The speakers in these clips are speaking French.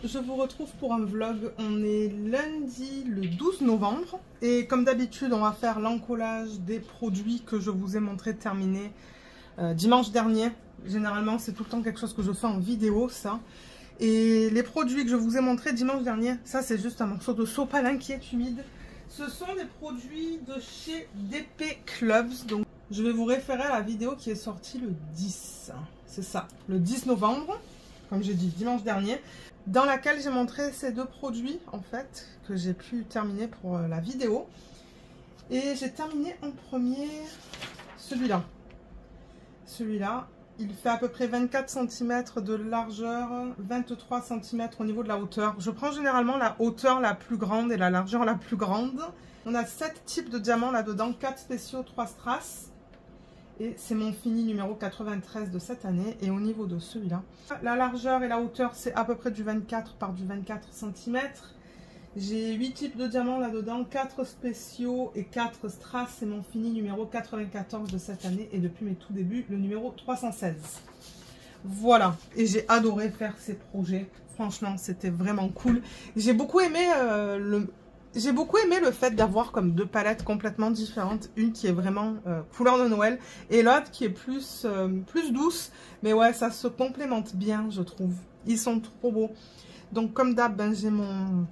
je vous retrouve pour un vlog. On est lundi le 12 novembre et comme d'habitude on va faire l'encollage des produits que je vous ai montré terminer dimanche dernier. Généralement c'est tout le temps quelque chose que je fais en vidéo ça. Et les produits que je vous ai montrés dimanche dernier, ça c'est juste un morceau de sopalin qui est humide. Ce sont des produits de chez DP Clubs. Donc je vais vous référer à la vidéo qui est sortie le 10. C'est ça, le 10 novembre. Comme j'ai dit dimanche dernier, dans laquelle j'ai montré ces deux produits en fait que j'ai pu terminer pour la vidéo. Et j'ai terminé en premier celui-là. Celui-là, il fait à peu près 24 cm de largeur, 23 cm au niveau de la hauteur. Je prends généralement la hauteur la plus grande et la largeur la plus grande. On a 7 types de diamants là-dedans, 4 spéciaux, 3 strass. Et c'est mon fini numéro 93 de cette année. Et au niveau de celui-là, la largeur et la hauteur, c'est à peu près du 24 par du 24 cm. J'ai 8 types de diamants là-dedans, 4 spéciaux et 4 strass. C'est mon fini numéro 94 de cette année. Et depuis mes tout débuts, le numéro 316. Voilà. Et j'ai adoré faire ces projets. Franchement, c'était vraiment cool. J'ai beaucoup aimé le fait d'avoir comme deux palettes complètement différentes. Une qui est vraiment couleur de Noël et l'autre qui est plus douce. Mais ouais, ça se complémente bien, je trouve. Ils sont trop beaux. Donc comme d'hab, ben, j'ai mon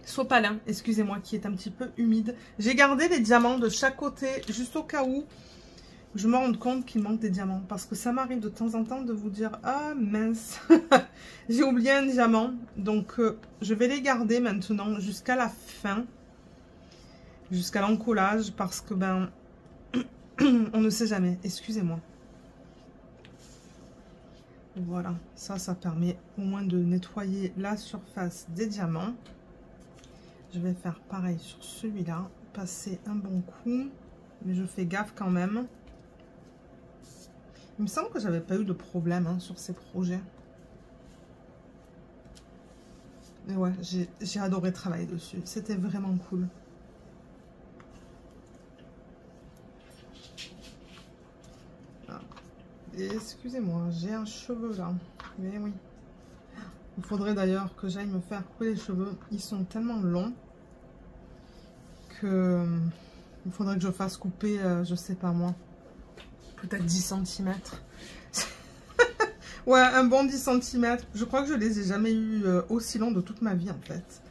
sopalin, excusez-moi, qui est un petit peu humide. J'ai gardé les diamants de chaque côté, juste au cas où je me rende compte qu'il manque des diamants. Parce que ça m'arrive de temps en temps de vous dire, ah mince, j'ai oublié un diamant. Donc je vais les garder maintenant jusqu'à la fin. Jusqu'à l'encollage. Parce que ben, on ne sait jamais. Excusez-moi. Voilà. Ça permet au moins de nettoyer la surface des diamants. Je vais faire pareil sur celui-là. Passer un bon coup. Mais je fais gaffe quand même. Il me semble que j'avais pas eu de problème hein, sur ces projets. Mais ouais, j'ai adoré travailler dessus. C'était vraiment cool. Ah. Excusez-moi, j'ai un cheveu là. Mais oui. Il faudrait d'ailleurs que j'aille me faire couper les cheveux. Ils sont tellement longs que il faudrait que je fasse couper, je sais pas moi. Peut-être 10 cm. Ouais, un bon 10 cm. Je crois que je les ai jamais eu aussi longs de toute ma vie en fait.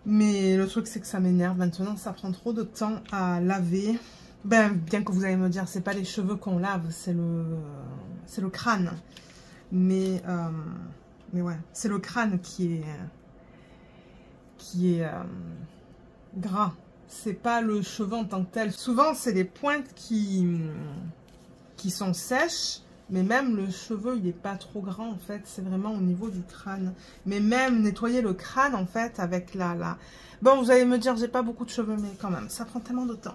Mais le truc c'est que ça m'énerve maintenant. Ça prend trop de temps à laver. Ben, bien que vous allez me dire, c'est pas les cheveux qu'on lave, c'est le crâne. Mais ouais, c'est le crâne qui est gras. C'est pas le cheveu en tant que tel. Souvent, c'est les pointes qui sont sèches. Mais même le cheveu, il n'est pas trop grand en fait. C'est vraiment au niveau du crâne. Mais même nettoyer le crâne en fait avec la... Bon, vous allez me dire, j'ai pas beaucoup de cheveux, mais quand même, ça prend tellement de temps.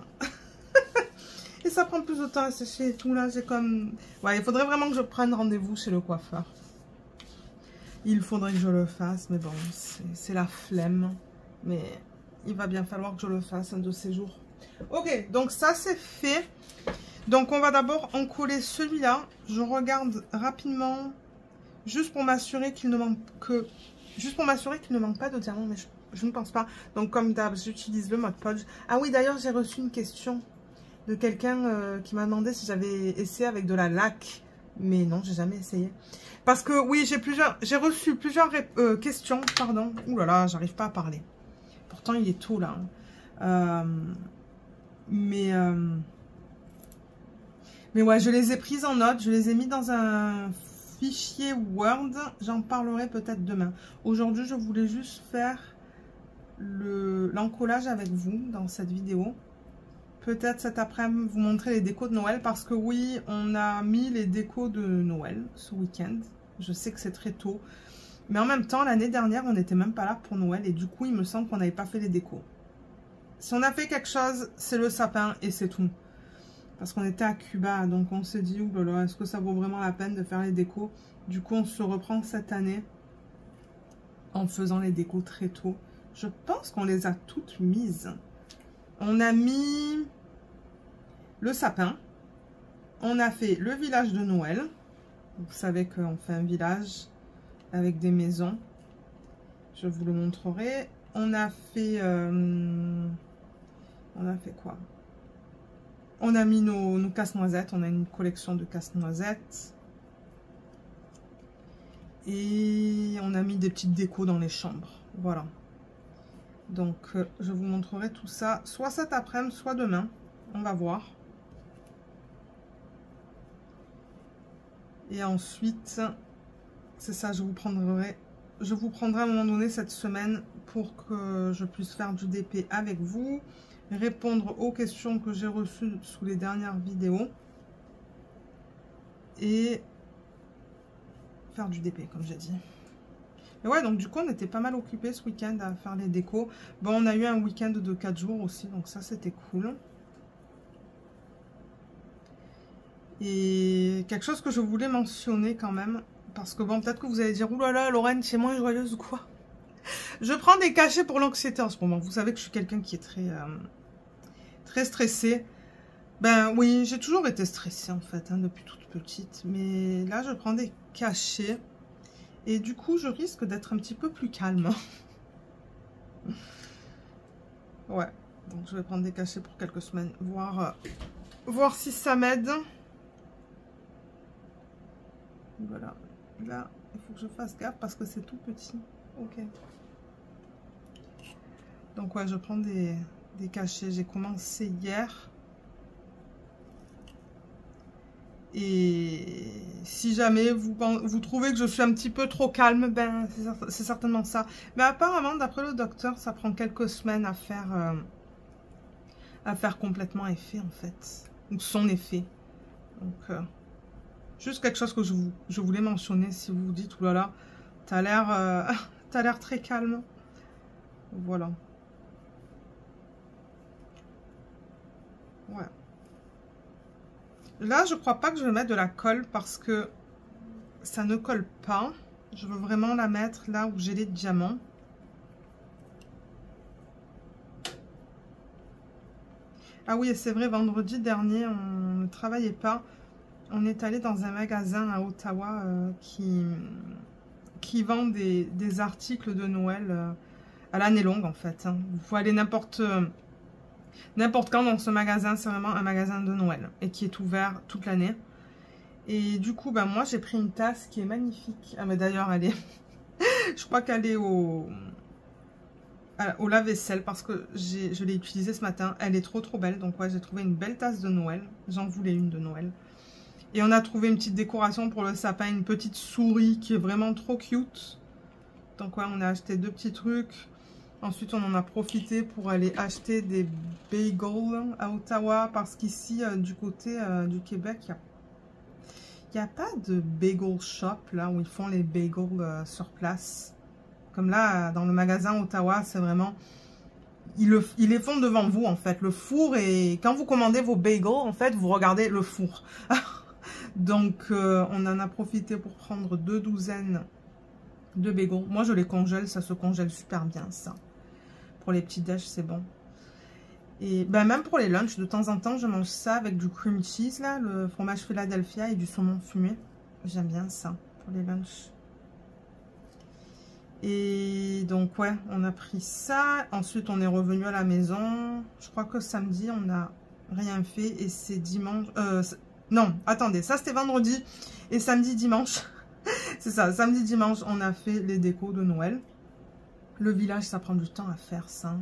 Et ça prend plus de temps à sécher et tout. Là, j'ai comme... Ouais, il faudrait vraiment que je prenne rendez-vous chez le coiffeur. Il faudrait que je le fasse. Mais bon, c'est la flemme. Mais... il va bien falloir que je le fasse un de ces jours. Ok, donc ça c'est fait. Donc on va d'abord encoller celui-là. Je regarde rapidement, juste pour m'assurer qu'il ne manque pas de diamants, mais je ne pense pas. Donc comme d'hab, j'utilise le Mod Podge. Ah oui, d'ailleurs j'ai reçu une question de quelqu'un qui m'a demandé si j'avais essayé avec de la laque. Mais non, j'ai jamais essayé. Parce que oui, j'ai reçu plusieurs questions, pardon. Ouh là là, j'arrive pas à parler. Pourtant, il est tôt là. Mais ouais, je les ai prises en note. Je les ai mis dans un fichier Word. J'en parlerai peut-être demain. Aujourd'hui, je voulais juste faire l'encollage avec vous dans cette vidéo. Peut-être cet après-midi vous montrer les décos de Noël. Parce que oui, on a mis les décos de Noël ce week-end. Je sais que c'est très tôt. Mais en même temps, l'année dernière, on n'était même pas là pour Noël. Et du coup, il me semble qu'on n'avait pas fait les décos. Si on a fait quelque chose, c'est le sapin et c'est tout. Parce qu'on était à Cuba. Donc on s'est dit, oulala, est-ce que ça vaut vraiment la peine de faire les décos? Du coup, on se reprend cette année en faisant les décos très tôt. Je pense qu'on les a toutes mises. On a mis le sapin. On a fait le village de Noël. Vous savez qu'on fait un village avec des maisons. Je vous le montrerai. On a fait quoi? On a mis nos casse-noisettes. On a une collection de casse-noisettes. Et on a mis des petites décos dans les chambres. Voilà. Donc, je vous montrerai tout ça, soit cet après-midi, soit demain. On va voir. Et ensuite, c'est ça, je vous prendrai à un moment donné cette semaine pour que je puisse faire du DP avec vous, répondre aux questions que j'ai reçues sous les dernières vidéos et faire du DP, comme j'ai dit. Et ouais, donc du coup, on était pas mal occupés ce week-end à faire les décos. Bon, on a eu un week-end de 4 jours aussi, donc ça, c'était cool. Et quelque chose que je voulais mentionner quand même, parce que bon, peut-être que vous allez dire, oulala, Lorraine, c'est moins joyeuse ou quoi? Je prends des cachets pour l'anxiété en ce moment. Vous savez que je suis quelqu'un qui est très stressé. Ben oui, j'ai toujours été stressée en fait, hein, depuis toute petite. Mais là, je prends des cachets. Et du coup, je risque d'être un petit peu plus calme. Ouais, donc je vais prendre des cachets pour quelques semaines, voir si ça m'aide. Voilà, là, il faut que je fasse gaffe parce que c'est tout petit. Ok. Donc ouais, je prends des cachets. J'ai commencé hier. Et si jamais vous trouvez que je suis un petit peu trop calme, ben c'est certainement ça. Mais apparemment, d'après le docteur, ça prend quelques semaines à faire complètement effet en fait. Ou son effet. Donc, juste quelque chose que je voulais mentionner si vous vous dites, oulala, t'as l'air très calme. Voilà. Ouais. Là, je crois pas que je vais mettre de la colle parce que ça ne colle pas. Je veux vraiment la mettre là où j'ai les diamants. Ah oui, c'est vrai, vendredi dernier, on ne travaillait pas. On est allé dans un magasin à Ottawa qui vend des articles de Noël à l'année longue en fait. Hein. Il faut aller n'importe quand dans ce magasin, c'est vraiment un magasin de Noël et qui est ouvert toute l'année. Et du coup, ben moi j'ai pris une tasse qui est magnifique. Ah mais d'ailleurs elle est, je crois qu'elle est au lave-vaisselle parce que je l'ai utilisée ce matin. Elle est trop belle. Donc ouais, j'ai trouvé une belle tasse de Noël. J'en voulais une de Noël. Et on a trouvé une petite décoration pour le sapin, une petite souris qui est vraiment trop cute. Donc ouais, on a acheté 2 petits trucs. Ensuite, on en a profité pour aller acheter des bagels à Ottawa. Parce qu'ici, du côté du Québec, il n'y a pas de bagel shop là où ils font les bagels sur place. Comme là, dans le magasin Ottawa, c'est vraiment... Ils les font devant vous, en fait. Le four, et quand vous commandez vos bagels, en fait, vous regardez le four. Donc, on en a profité pour prendre 2 douzaines de bagels. Moi, je les congèle. Ça se congèle super bien, ça. Pour les petits déj, c'est bon. Et ben, même pour les lunchs, de temps en temps, je mange ça avec du cream cheese, là, le fromage Philadelphia et du saumon fumé. J'aime bien ça pour les lunchs. Et donc, ouais, on a pris ça. Ensuite, on est revenu à la maison. Je crois que samedi, on n'a rien fait. Et c'est dimanche... non, attendez, ça c'était vendredi. Et samedi, dimanche. C'est ça, samedi, dimanche, on a fait les décos de Noël. Le village, ça prend du temps à faire ça.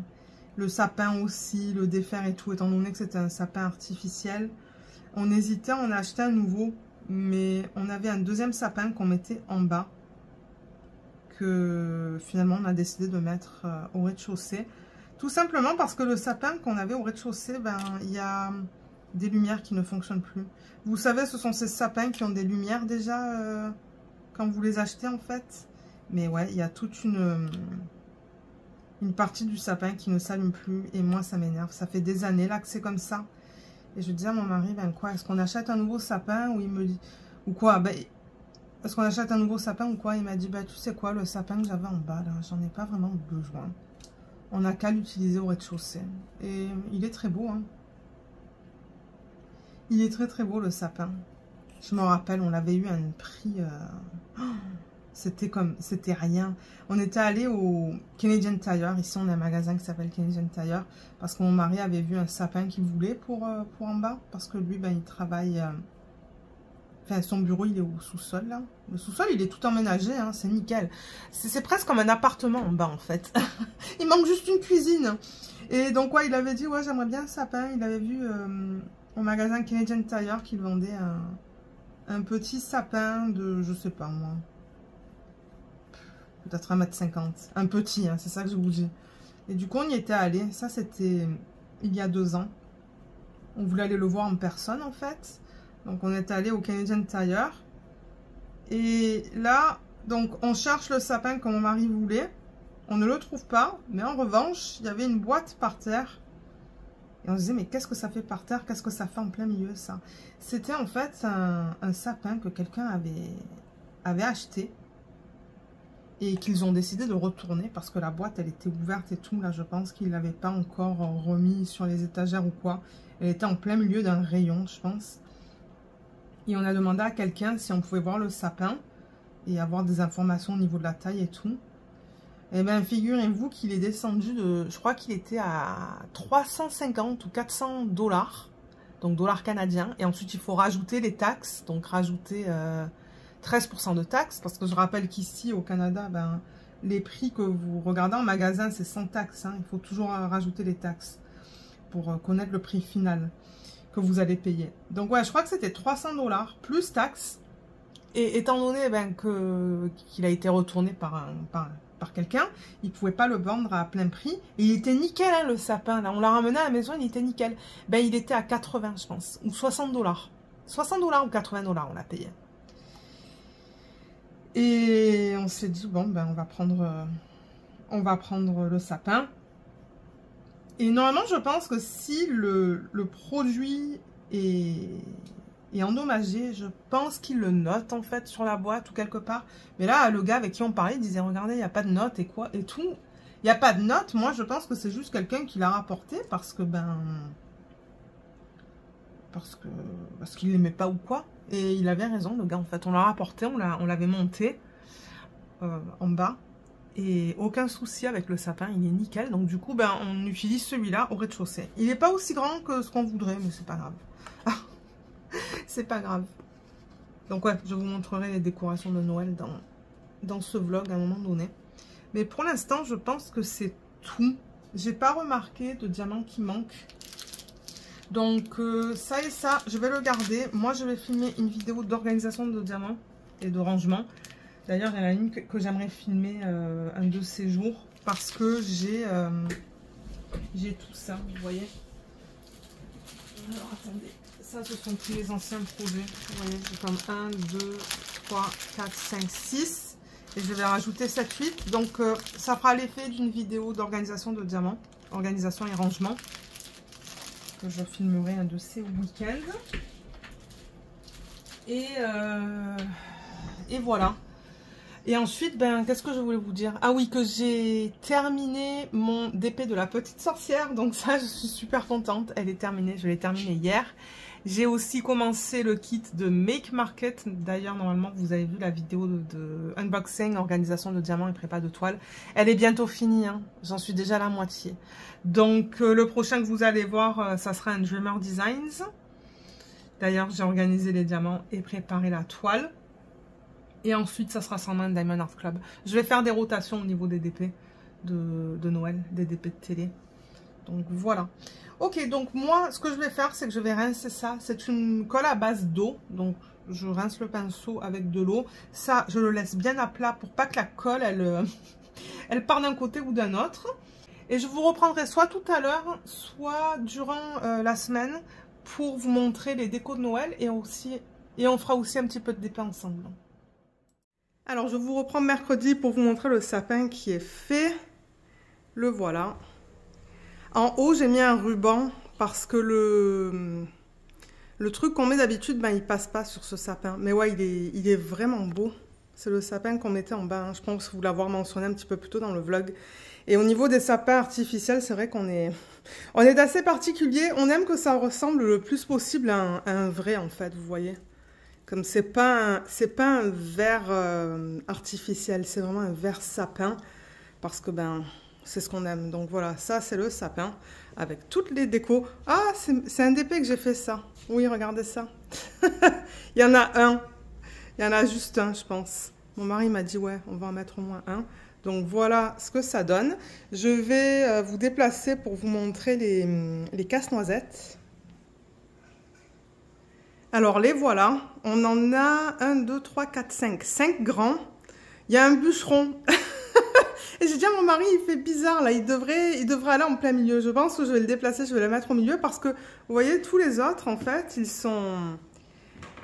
Le sapin aussi, le défaire et tout, étant donné que c'était un sapin artificiel. On hésitait à en acheter un nouveau, mais on avait un deuxième sapin qu'on mettait en bas. Que finalement, on a décidé de mettre au rez-de-chaussée. Tout simplement parce que le sapin qu'on avait au rez-de-chaussée, ben, il y a des lumières qui ne fonctionnent plus. Vous savez, ce sont ces sapins qui ont des lumières déjà quand vous les achetez en fait. Mais ouais, il y a toute une partie du sapin qui ne s'allume plus. Et moi, ça m'énerve. Ça fait des années là que c'est comme ça. Et je dis à mon mari, ben quoi, est-ce qu'on achète un nouveau sapin? Ou il me dit, ou quoi, ben, est-ce qu'on achète un nouveau sapin ou quoi? Il m'a dit, bah tu sais quoi, le sapin que j'avais en bas, là, j'en ai pas vraiment besoin. On n'a qu'à l'utiliser au rez-de-chaussée. Et il est très beau, hein. Il est très beau, le sapin. Je me rappelle, on l'avait eu à un prix... c'était rien. On était allé au Canadian Tire. Ici, on a un magasin qui s'appelle Canadian Tire. Parce que mon mari avait vu un sapin qu'il voulait pour en bas. Parce que lui, ben, il travaille... Enfin, son bureau, il est au sous-sol, là. Le sous-sol, il est tout emménagé, hein, c'est nickel. C'est presque comme un appartement en bas, en fait. Il manque juste une cuisine. Et donc, ouais, il avait dit, ouais, j'aimerais bien un sapin. Il avait vu au magasin Canadian Tire qu'il vendait un petit sapin de, je sais pas, moi, peut-être 1,50 m. Un petit, hein, c'est ça que je vous dis. Et du coup, on y était allé. Ça, c'était il y a 2 ans. On voulait aller le voir en personne, en fait. Donc, on est allé au Canadian Tire. Et là, donc, on cherche le sapin que mon mari voulait. On ne le trouve pas. Mais en revanche, il y avait une boîte par terre. Et on se disait, mais qu'est-ce que ça fait par terre? Qu'est-ce que ça fait en plein milieu, ça? C'était en fait un sapin que quelqu'un avait acheté. Et qu'ils ont décidé de retourner parce que la boîte, elle était ouverte et tout. Là, je pense qu'ils ne l'avaient pas encore remis sur les étagères ou quoi. Elle était en plein milieu d'un rayon, je pense. Et on a demandé à quelqu'un si on pouvait voir le sapin et avoir des informations au niveau de la taille et tout. Et bien, figurez-vous qu'il est descendu de... Je crois qu'il était à 350 ou 400 $. Donc, dollars canadiens. Et ensuite, il faut rajouter les taxes. Donc, rajouter 13% de taxes. Parce que je rappelle qu'ici, au Canada, ben, les prix que vous regardez en magasin, c'est sans taxes. Hein. Il faut toujours rajouter les taxes pour connaître le prix final que vous allez payer. Donc, ouais, je crois que c'était 300 $ plus taxes. Et étant donné ben, qu'il a été retourné par quelqu'un, il ne pouvait pas le vendre à plein prix. Et il était nickel, hein, le sapin. Là. On l'a ramené à la maison, il était nickel. Ben, il était à 80, je pense, ou 60 $. 60 $ ou 80 $, on l'a payé. Et on s'est dit, bon, ben, on va prendre le sapin. Et normalement, je pense que si le produit est endommagé, je pense qu'il le note en fait sur la boîte ou quelque part. Mais là, le gars avec qui on parlait, il disait, regardez, il n'y a pas de note et quoi et tout. Il n'y a pas de note. Moi, je pense que c'est juste quelqu'un qui l'a rapporté parce que, parce qu'il l'aimait pas ou quoi. Et il avait raison, le gars, en fait. On l'a rapporté, on l'avait monté en bas. Et aucun souci avec le sapin, il est nickel. Donc du coup, ben, on utilise celui-là au rez-de-chaussée. Il n'est pas aussi grand que ce qu'on voudrait, mais c'est pas grave. C'est pas grave. Donc ouais, je vous montrerai les décorations de Noël dans ce vlog à un moment donné. Mais pour l'instant, je pense que c'est tout. J'ai pas remarqué de diamant qui manque. Donc ça et ça, je vais le garder. Moi, je vais filmer une vidéo d'organisation de diamants et de rangement. D'ailleurs, il y en a une que j'aimerais filmer un de ces jours parce que j'ai tout ça, vous voyez. Alors, attendez. Ça, ce sont tous les anciens projets. Vous voyez, j'ai comme 1, 2, 3, 4, 5, 6. Et je vais rajouter 7, 8. Donc, ça fera l'effet d'une vidéo d'organisation de diamants. Organisation et rangement. Que je filmerai un de ces week-ends. Et voilà. Et ensuite, ben, qu'est-ce que je voulais vous dire? Ah oui, que j'ai terminé mon DP de la petite sorcière. Donc ça, je suis super contente. Elle est terminée. Je l'ai terminée hier. J'ai aussi commencé le kit de Make Market. D'ailleurs, normalement, vous avez vu la vidéo de unboxing, organisation de diamants et prépa de toile. Elle est bientôt finie. Hein. J'en suis déjà à la moitié. Donc, le prochain que vous allez voir, ça sera un Dreamer Designs. D'ailleurs, j'ai organisé les diamants et préparé la toile. Et ensuite, ça sera sans main Diamond Art Club. Je vais faire des rotations au niveau des DP de Noël, des DP de télé. Donc, voilà. Ok, donc moi, ce que je vais faire, c'est que je vais rincer ça. C'est une colle à base d'eau. Donc, je rince le pinceau avec de l'eau. Ça, je le laisse bien à plat pour pas que la colle, elle part d'un côté ou d'un autre. Et je vous reprendrai soit tout à l'heure, soit durant la semaine pour vous montrer les décos de Noël. Et on fera aussi un petit peu de DP ensemble. Alors, je vous reprends mercredi pour vous montrer le sapin qui est fait. Le voilà. En haut, j'ai mis un ruban parce que le truc qu'on met d'habitude, ben, il passe pas sur ce sapin. Mais ouais, il est vraiment beau. C'est le sapin qu'on mettait en bas. Hein. Je pense vous l'avoir mentionné un petit peu plus tôt dans le vlog. Et au niveau des sapins artificiels, c'est vrai qu'on est d'assez particulier. On aime que ça ressemble le plus possible à un vrai, en fait, vous voyez. Comme c'est pas un verre artificiel, c'est vraiment un verre sapin. Parce que ben, c'est ce qu'on aime. Donc voilà, ça c'est le sapin avec toutes les décos. Ah, c'est un DP que j'ai fait ça. Oui, regardez ça. Il y en a un. Il y en a juste un, je pense. Mon mari m'a dit, ouais, on va en mettre au moins un. Donc voilà ce que ça donne. Je vais vous déplacer pour vous montrer les casse-noisettes. Alors les voilà. On en a 1, 2, 3, 4, 5. 5 grands. Il y a un bûcheron. Et j'ai dit à mon mari, il fait bizarre là, il devrait aller en plein milieu. Je pense que je vais le déplacer, je vais le mettre au milieu parce que, vous voyez, tous les autres, en fait, ils sont...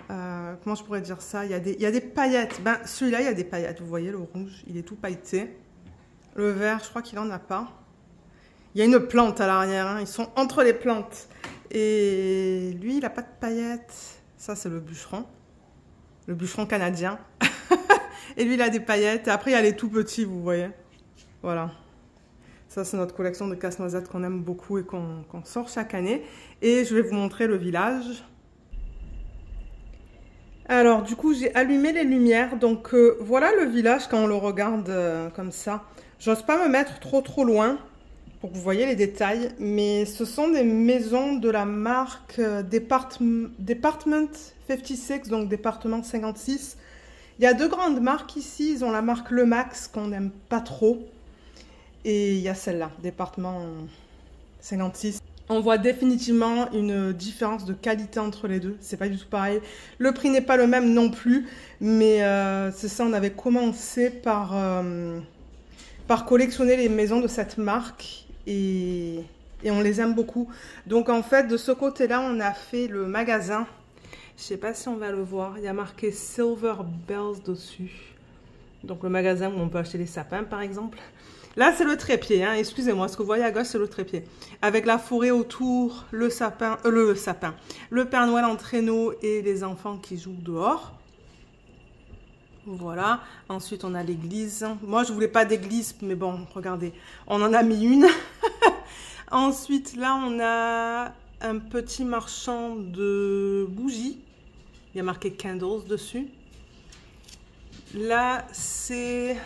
comment je pourrais dire ça? Il y a des paillettes. Ben, celui-là, il y a des paillettes. Vous voyez, le rouge, il est tout pailleté. Le vert, je crois qu'il n'en a pas. Il y a une plante à l'arrière, hein. Ils sont entre les plantes. Et lui, il n'a pas de paillettes. Ça, c'est le bûcheron canadien. Et lui, il a des paillettes. Et après, il y a les tout petits, vous voyez. Voilà. Ça, c'est notre collection de casse-noisettes qu'on aime beaucoup et qu'on sort chaque année. Et je vais vous montrer le village. Alors, du coup, j'ai allumé les lumières. Donc, voilà le village quand on le regarde comme ça. J'ose pas me mettre trop loin pour que vous voyez les détails. Mais ce sont des maisons de la marque Department 56, donc département 56. Il y a deux grandes marques ici. Ils ont la marque Lemax qu'on n'aime pas trop. Et il y a celle-là, département 56. On voit définitivement une différence de qualité entre les deux. C'est pas du tout pareil. Le prix n'est pas le même non plus. Mais c'est ça, on avait commencé par collectionner les maisons de cette marque. Et on les aime beaucoup. Donc en fait, de ce côté-là, on a fait le magasin. Je sais pas si on va le voir. Il y a marqué Silver Bells dessus. Donc le magasin où on peut acheter les sapins, par exemple. Là, c'est le trépied, hein. Excusez-moi, ce que vous voyez à gauche, c'est le trépied. Avec la forêt autour, le Père Noël en traîneau et les enfants qui jouent dehors. Voilà. Ensuite, on a l'église. Moi, je voulais pas d'église, mais bon, regardez. On en a mis une. Ensuite, là, on a un petit marchand de bougies. Il y a marqué Candles dessus. Là, c'est...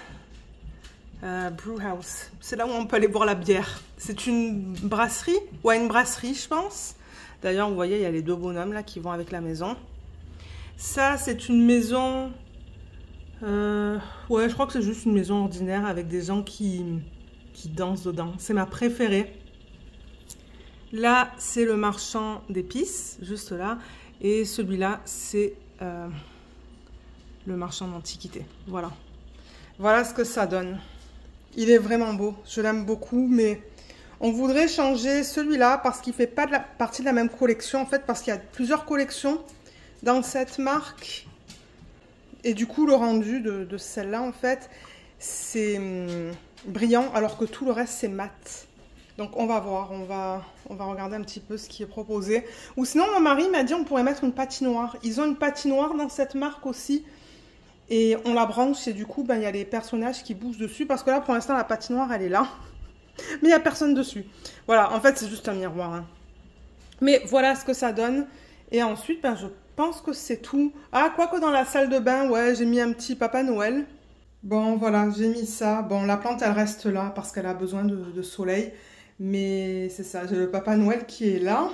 Brew House, c'est là où on peut aller boire la bière. C'est une brasserie, ouais, une brasserie, je pense. D'ailleurs, vous voyez, il y a les deux bonhommes là qui vont avec la maison. Ça, c'est une maison. Ouais, je crois que c'est juste une maison ordinaire avec des gens qui dansent dedans. C'est ma préférée. Là, c'est le marchand d'épices, juste là. Et celui-là, c'est le marchand d'antiquités. Voilà. Voilà ce que ça donne. Il est vraiment beau, je l'aime beaucoup, mais on voudrait changer celui-là parce qu'il ne fait pas partie de la même collection, en fait, parce qu'il y a plusieurs collections dans cette marque. Et du coup, le rendu de celle-là, en fait, c'est brillant, alors que tout le reste, c'est mat. Donc, on va voir, on va regarder un petit peu ce qui est proposé. Ou sinon, mon mari m'a dit on pourrait mettre une patinoire. Ils ont une patinoire dans cette marque aussi. Et on la branche et du coup, ben, y a les personnages qui bougent dessus. Parce que là, pour l'instant, la patinoire, elle est là. Mais il n'y a personne dessus. Voilà, en fait, c'est juste un miroir. Hein. Mais voilà ce que ça donne. Et ensuite, ben, je pense que c'est tout. Ah, quoique dans la salle de bain, ouais, j'ai mis un petit Papa Noël. Bon, voilà, j'ai mis ça. Bon, la plante, elle reste là parce qu'elle a besoin de soleil. Mais c'est ça, j'ai le Papa Noël qui est là.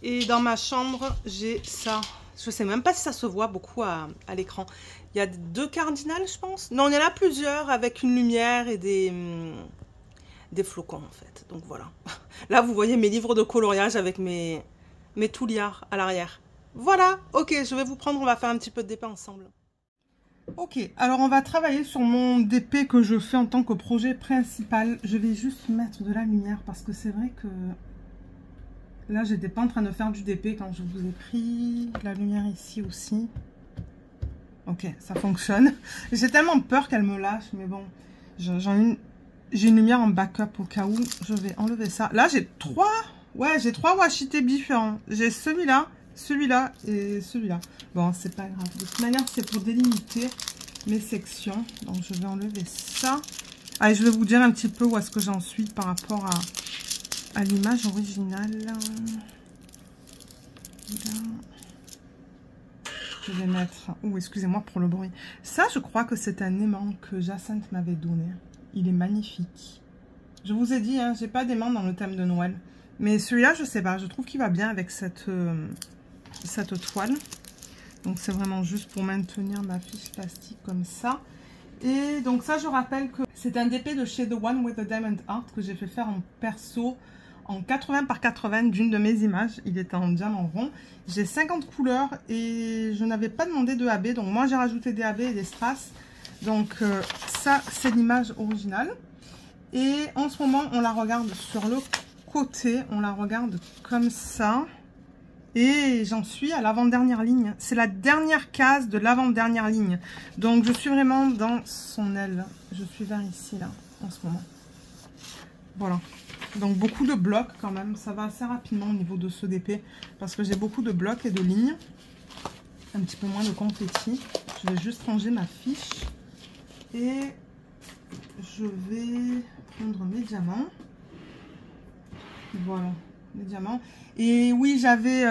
Et dans ma chambre, j'ai ça. Je sais même pas si ça se voit beaucoup à l'écran. Il y a 2 cardinals, je pense. Non, il y en a plusieurs avec une lumière et des flocons, en fait. Donc voilà. Là, vous voyez mes livres de coloriage avec mes touillards à l'arrière. Voilà, ok, je vais vous prendre, on va faire un petit peu de DP ensemble. Ok, alors on va travailler sur mon DP que je fais en tant que projet principal. Je vais juste mettre de la lumière parce que c'est vrai que là, j'étais pas en train de faire du DP quand je vous ai pris la lumière ici aussi. Ok, ça fonctionne. J'ai tellement peur qu'elle me lâche, mais bon, j'ai une lumière en backup au cas où. Je vais enlever ça. Là, j'ai 3 washi tape différents. J'ai celui-là et celui-là. Bon, c'est pas grave. De toute manière, c'est pour délimiter mes sections. Donc, je vais enlever ça. Allez, je vais vous dire un petit peu où est-ce que j'en suis par rapport à l'image originale. Là. je vais mettre... Oh, excusez-moi pour le bruit. Ça, je crois que c'est un aimant que Jacinthe m'avait donné. Il est magnifique. Je vous ai dit, hein, j'ai pas d'aimant dans le thème de Noël. Mais celui-là, je sais pas, je trouve qu'il va bien avec cette toile. Donc, c'est vraiment juste pour maintenir ma fiche plastique comme ça. Et donc, ça, je rappelle que c'est un DP de chez The One with the Diamond Heart que j'ai fait faire en perso en 80 par 80 d'une de mes images. Il était en diamant rond. J'ai 50 couleurs et je n'avais pas demandé de AB. Donc, moi, j'ai rajouté des AB et des strass. Donc, ça, c'est l'image originale. Et en ce moment, on la regarde sur le côté. On la regarde comme ça. Et j'en suis à l'avant-dernière ligne. C'est la dernière case de l'avant-dernière ligne. Donc, je suis vraiment dans son aile. Je suis vers ici, là, en ce moment. Voilà. Donc, beaucoup de blocs quand même. Ça va assez rapidement au niveau de ce DP. Parce que j'ai beaucoup de blocs et de lignes. Un petit peu moins de confetti. Je vais juste ranger ma fiche. Et je vais prendre mes diamants. Voilà. Les diamants. Et oui, j'avais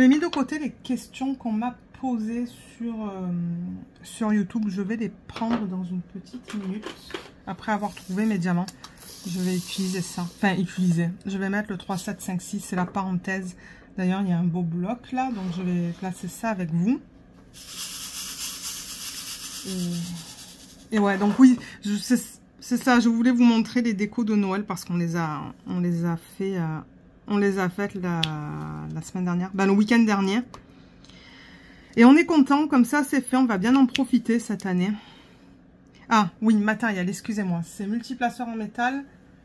mis de côté les questions qu'on m'a posées sur YouTube. Je vais les prendre dans une petite minute. Après avoir trouvé mes diamants, je vais utiliser ça. Enfin, utiliser. Je vais mettre le 3, 7, 5, 6. C'est la parenthèse. D'ailleurs, il y a un beau bloc là. Donc, je vais placer ça avec vous. Et ouais, donc oui, c'est ça. Je voulais vous montrer les décos de Noël parce qu'on les a fait... On les a faites la semaine dernière, le week-end dernier. Et on est content, comme ça c'est fait, on va bien en profiter cette année. Ah oui, matériel, excusez-moi, c'est multiplaceur en métal.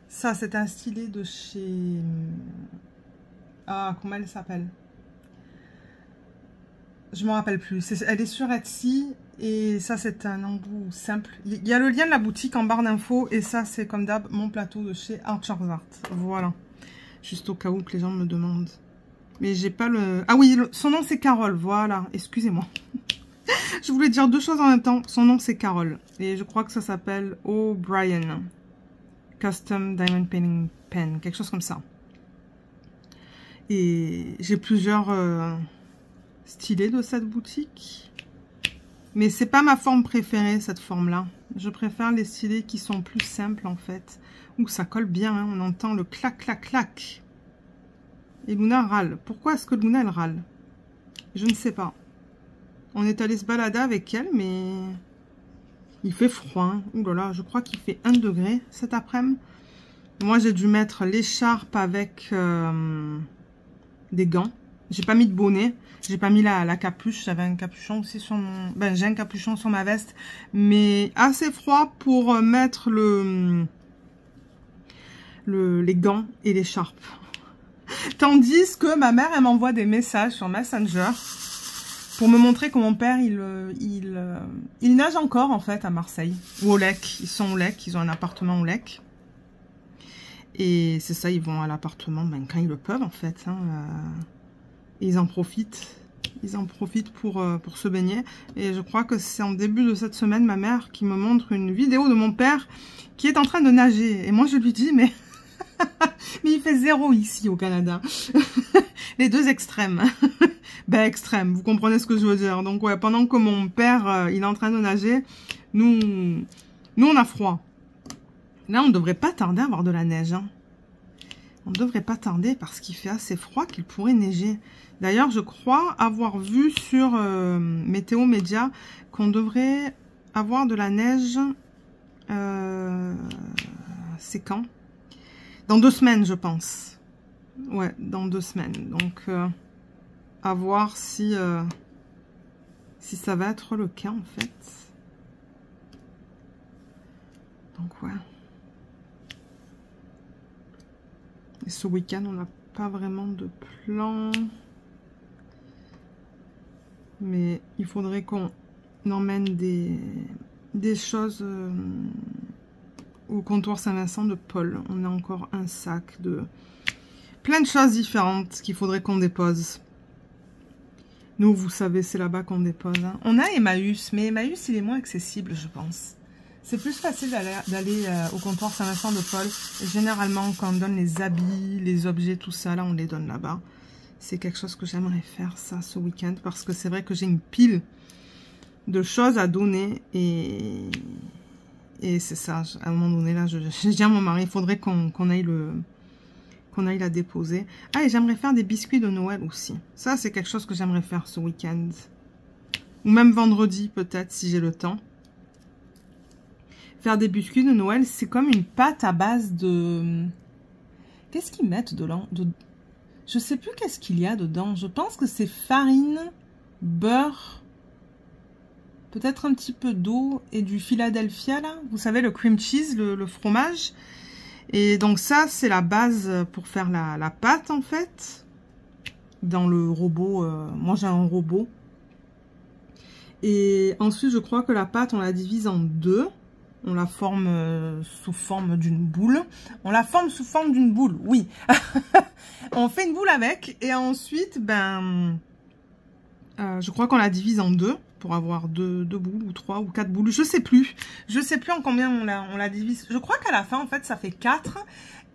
Ça c'est un stylet de chez... Ah, comment elle s'appelle? Je ne me rappelle plus. Elle est sur Etsy et ça c'est un embout simple. Il y a le lien de la boutique en barre d'infos et ça c'est comme d'hab mon plateau de chez Archer's Art. Voilà. Juste au cas où que les gens me demandent. Mais j'ai pas le... Ah oui, son nom c'est Carole, voilà. Excusez-moi. Je voulais dire deux choses en même temps. Son nom c'est Carole. Et je crois que ça s'appelle O'Brien. Custom Diamond Painting Pen. Quelque chose comme ça. Et j'ai plusieurs stylets de cette boutique. Mais c'est pas ma forme préférée, cette forme-là. Je préfère les stylets qui sont plus simples en fait. Ouh, ça colle bien, hein. On entend le clac, clac, clac. Et Luna râle. Pourquoi est-ce que Luna, elle râle? Je ne sais pas. On est allé se balader avec elle, mais il fait froid. Hein. Ouh là là, je crois qu'il fait 1 degré cet après-midi. Moi, j'ai dû mettre l'écharpe avec des gants. J'ai pas mis de bonnet. J'ai pas mis la capuche. J'avais un capuchon aussi sur mon... Ben, j'ai un capuchon sur ma veste. Mais assez froid pour mettre les gants et l'écharpe. Tandis que ma mère, elle m'envoie des messages sur Messenger pour me montrer que mon père, il nage encore en fait à Marseille. Ou au Lec. Ils sont au Lec. Ils ont un appartement au Lec. Et c'est ça, ils vont à l'appartement quand ils le peuvent en fait. Hein, et ils en profitent. Ils en profitent pour se baigner. Et je crois que c'est en début de cette semaine, ma mère qui me montre une vidéo de mon père qui est en train de nager. Et moi, je lui dis, mais il fait 0 ici au Canada. Les deux extrêmes. Ben, extrêmes, vous comprenez ce que je veux dire. Donc, ouais, pendant que mon père, il est en train de nager, nous on a froid. Là, on ne devrait pas tarder à avoir de la neige. Hein. On ne devrait pas tarder parce qu'il fait assez froid qu'il pourrait neiger. D'ailleurs, je crois avoir vu sur Météo Média qu'on devrait avoir de la neige. C'est quand? Dans 2 semaines, je pense. Ouais, dans 2 semaines. Donc, à voir si ça va être le cas, en fait. Donc, ouais. Et ce week-end, on n'a pas vraiment de plan. Mais il faudrait qu'on emmène des choses au comptoir Saint-Vincent de Paul. On a encore un sac de plein de choses différentes qu'il faudrait qu'on dépose. Nous, vous savez, c'est là-bas qu'on dépose. Hein. On a Emmaüs, mais Emmaüs, il est moins accessible, je pense. C'est plus facile d'aller au comptoir Saint-Vincent de Paul. Et généralement, quand on donne les habits, les objets, tout ça, là, on les donne là-bas. C'est quelque chose que j'aimerais faire ça ce week-end parce que c'est vrai que j'ai une pile de choses à donner et c'est ça, à un moment donné là, je dis à mon mari, il faudrait qu'on aille la déposer. Ah, et j'aimerais faire des biscuits de Noël aussi. Ça, c'est quelque chose que j'aimerais faire ce week-end. Ou même vendredi, peut-être, si j'ai le temps. Faire des biscuits de Noël, c'est comme une pâte à base de... Qu'est-ce qu'ils mettent dedans? Je sais plus qu'est-ce qu'il y a dedans. Je pense que c'est farine, beurre, peut-être un petit peu d'eau et du Philadelphia, là. Vous savez, le cream cheese, le fromage. Et donc ça, c'est la base pour faire la pâte, en fait. Dans le robot. Moi, j'ai un robot. Et ensuite, je crois que la pâte, on la divise en deux. On la forme sous forme d'une boule. On la forme sous forme d'une boule, oui. On fait une boule avec. Et ensuite, je crois qu'on la divise en deux. Pour avoir deux boules ou 3 ou 4 boules. Je sais plus. Je sais plus en combien on la divise. Je crois qu'à la fin, en fait, ça fait 4.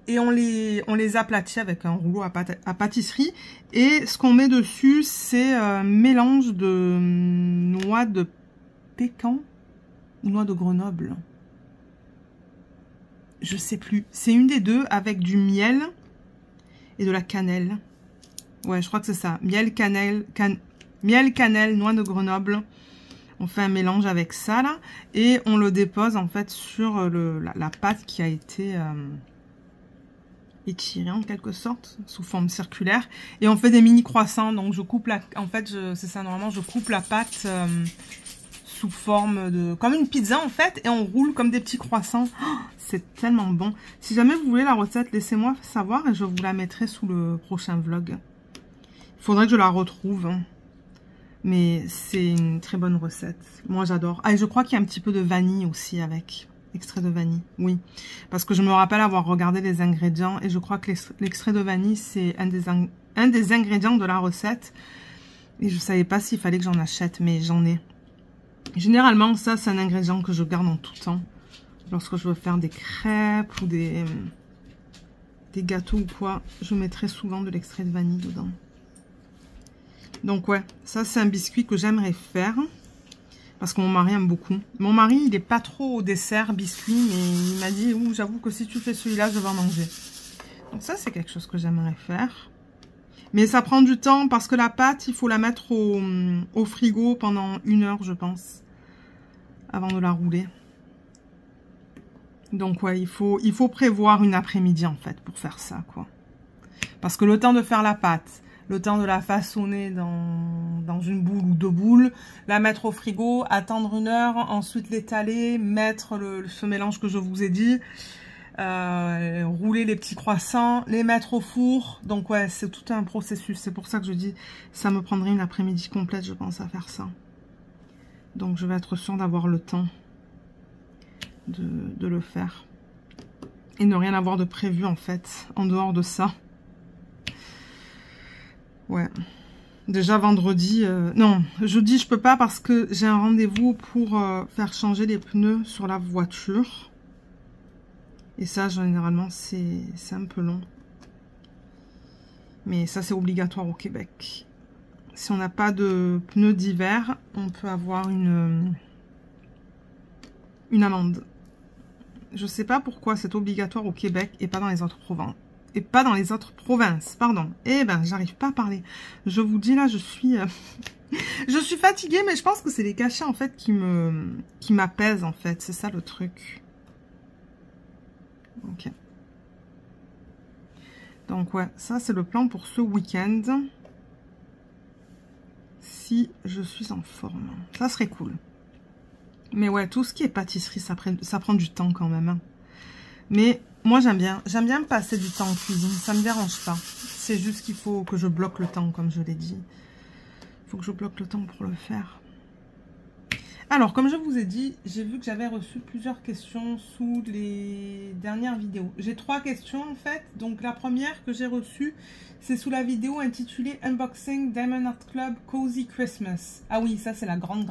Et on les aplatit avec un rouleau à pâtisserie. Et ce qu'on met dessus, c'est un mélange de noix de pécan ou noix de Grenoble. Je sais plus. C'est une des deux avec du miel et de la cannelle. Ouais, je crois que c'est ça. Miel, cannelle, noix de Grenoble. On fait un mélange avec ça, là. Et on le dépose, en fait, sur la pâte qui a été étirée, en quelque sorte, sous forme circulaire. Et on fait des mini croissants. Donc, je coupe la... En fait, c'est ça, normalement, je coupe la pâte sous forme de... Comme une pizza, en fait. Et on roule comme des petits croissants. Oh, c'est tellement bon. Si jamais vous voulez la recette, laissez-moi savoir et je vous la mettrai sous le prochain vlog. Il faudrait que je la retrouve, hein. Mais c'est une très bonne recette. Moi, j'adore. Ah, et je crois qu'il y a un petit peu de vanille aussi avec. Extrait de vanille, oui. Parce que je me rappelle avoir regardé les ingrédients. Et je crois que l'extrait de vanille, c'est un des ingrédients de la recette. Et je ne savais pas s'il fallait que j'en achète, mais j'en ai. Généralement, ça, c'est un ingrédient que je garde en tout temps. Lorsque je veux faire des crêpes ou des gâteaux ou quoi, je mets très souvent de l'extrait de vanille dedans. Donc ouais, ça c'est un biscuit que j'aimerais faire. Parce que mon mari aime beaucoup. Mon mari, il n'est pas trop au dessert biscuit. Mais il m'a dit, ouh, j'avoue que si tu fais celui-là, je vais en manger. Donc ça, c'est quelque chose que j'aimerais faire. Mais ça prend du temps parce que la pâte, il faut la mettre au frigo pendant 1 heure, je pense. Avant de la rouler. Donc ouais, il faut prévoir une après-midi en fait pour faire ça, quoi. Parce que le temps de faire la pâte... Le temps de la façonner dans une boule ou 2 boules, la mettre au frigo, attendre 1 heure, ensuite l'étaler, mettre ce mélange que je vous ai dit, rouler les petits croissants, les mettre au four. Donc ouais, c'est tout un processus. C'est pour ça que je dis, ça me prendrait une après-midi complète, je pense, à faire ça. Donc je vais être sûre d'avoir le temps de le faire. Et ne rien avoir de prévu en fait, en dehors de ça. Ouais, déjà vendredi, non, jeudi je peux pas parce que j'ai un rendez-vous pour faire changer les pneus sur la voiture. Et ça, généralement, c'est un peu long. Mais ça, c'est obligatoire au Québec. Si on n'a pas de pneus d'hiver, on peut avoir une amende. Je sais pas pourquoi c'est obligatoire au Québec et pas dans les autres provinces. Et pas dans les autres provinces, pardon. Eh ben, j'arrive pas à parler. Je vous dis là, je suis fatiguée, mais je pense que c'est les cachets en fait qui m'apaisent en fait. C'est ça le truc. Ok. Donc ouais, ça c'est le plan pour ce week-end. Si je suis en forme, ça serait cool. Mais ouais, tout ce qui est pâtisserie, ça prend du temps quand même. Hein. Mais moi, j'aime bien me passer du temps en cuisine. Ça me dérange pas. C'est juste qu'il faut que je bloque le temps, comme je l'ai dit. Il faut que je bloque le temps pour le faire. Alors, comme je vous ai dit, j'ai vu que j'avais reçu plusieurs questions sous les dernières vidéos. J'ai 3 questions, en fait. Donc, la première que j'ai reçue, c'est sous la vidéo intitulée « Unboxing Diamond Art Club Cozy Christmas ». Ah oui, ça, c'est la grande.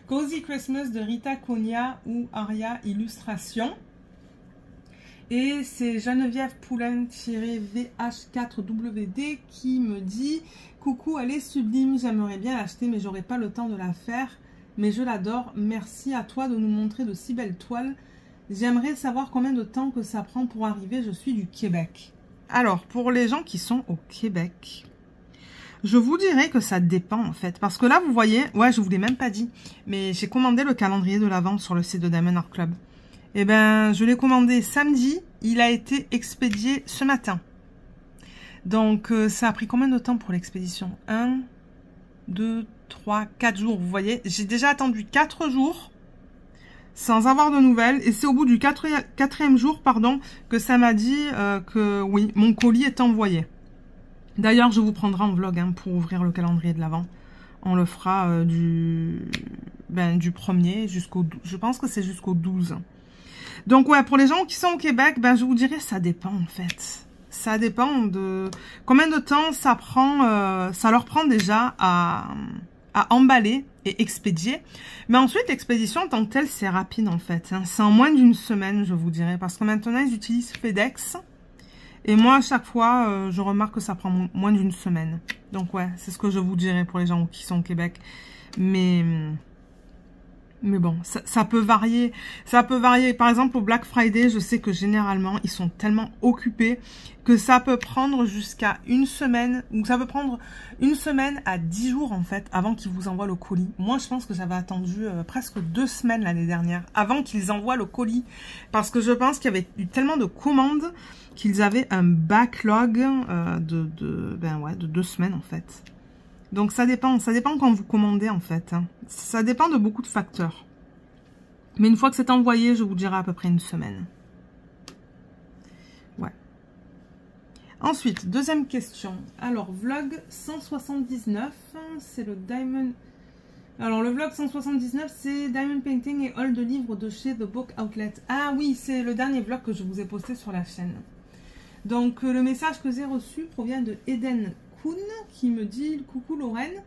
Cozy Christmas de Rita Konya ou Aria Illustration. Et c'est Geneviève Poulain-VH4WD qui me dit « Coucou, elle est sublime, j'aimerais bien l'acheter mais j'aurais pas le temps de la faire. Mais je l'adore, merci à toi de nous montrer de si belles toiles. J'aimerais savoir combien de temps que ça prend pour arriver, je suis du Québec. » Alors, pour les gens qui sont au Québec, je vous dirais que ça dépend en fait. Parce que là, vous voyez, ouais, je vous l'ai même pas dit, mais j'ai commandé le calendrier de l'Avent sur le site de Diamond Art Club. Eh ben, je l'ai commandé samedi, il a été expédié ce matin. Donc, ça a pris combien de temps pour l'expédition? 1, 2, 3, 4 jours, vous voyez. J'ai déjà attendu 4 jours sans avoir de nouvelles. Et c'est au bout du quatrième jour, pardon, que ça m'a dit que oui, mon colis est envoyé. D'ailleurs, je vous prendrai en vlog hein, pour ouvrir le calendrier de l'Avent. On le fera du 1er jusqu'au 12. Je pense que c'est jusqu'au 12. Donc ouais, pour les gens qui sont au Québec, ben je vous dirais ça dépend en fait. Ça dépend de combien de temps ça prend, ça leur prend déjà à emballer et expédier. Mais ensuite, l'expédition en tant que telle, c'est rapide en fait. Hein. C'est en moins d'une semaine, je vous dirais. Parce que maintenant, ils utilisent FedEx. Et moi, à chaque fois, je remarque que ça prend moins d'une semaine. Donc ouais, c'est ce que je vous dirais pour les gens qui sont au Québec. Mais bon, ça peut varier. Ça peut varier. Par exemple, au Black Friday, je sais que généralement, ils sont tellement occupés que ça peut prendre jusqu'à une semaine. Ou ça peut prendre une semaine à 10 jours, en fait, avant qu'ils vous envoient le colis. Moi, je pense que j'avais attendu presque 2 semaines l'année dernière, avant qu'ils envoient le colis. Parce que je pense qu'il y avait eu tellement de commandes qu'ils avaient un backlog de 2 semaines, en fait. Donc ça dépend quand vous commandez en fait. Hein. Ça dépend de beaucoup de facteurs. Mais une fois que c'est envoyé, je vous dirai à peu près une semaine. Ouais. Ensuite, deuxième question. Alors, vlog 179, c'est le Diamond... Alors, le vlog 179, c'est Diamond Painting et haul de livres de chez The Book Outlet. Ah oui, c'est le dernier vlog que je vous ai posté sur la chaîne. Donc, le message que j'ai reçu provient de Eden qui me dit coucou Lorraine,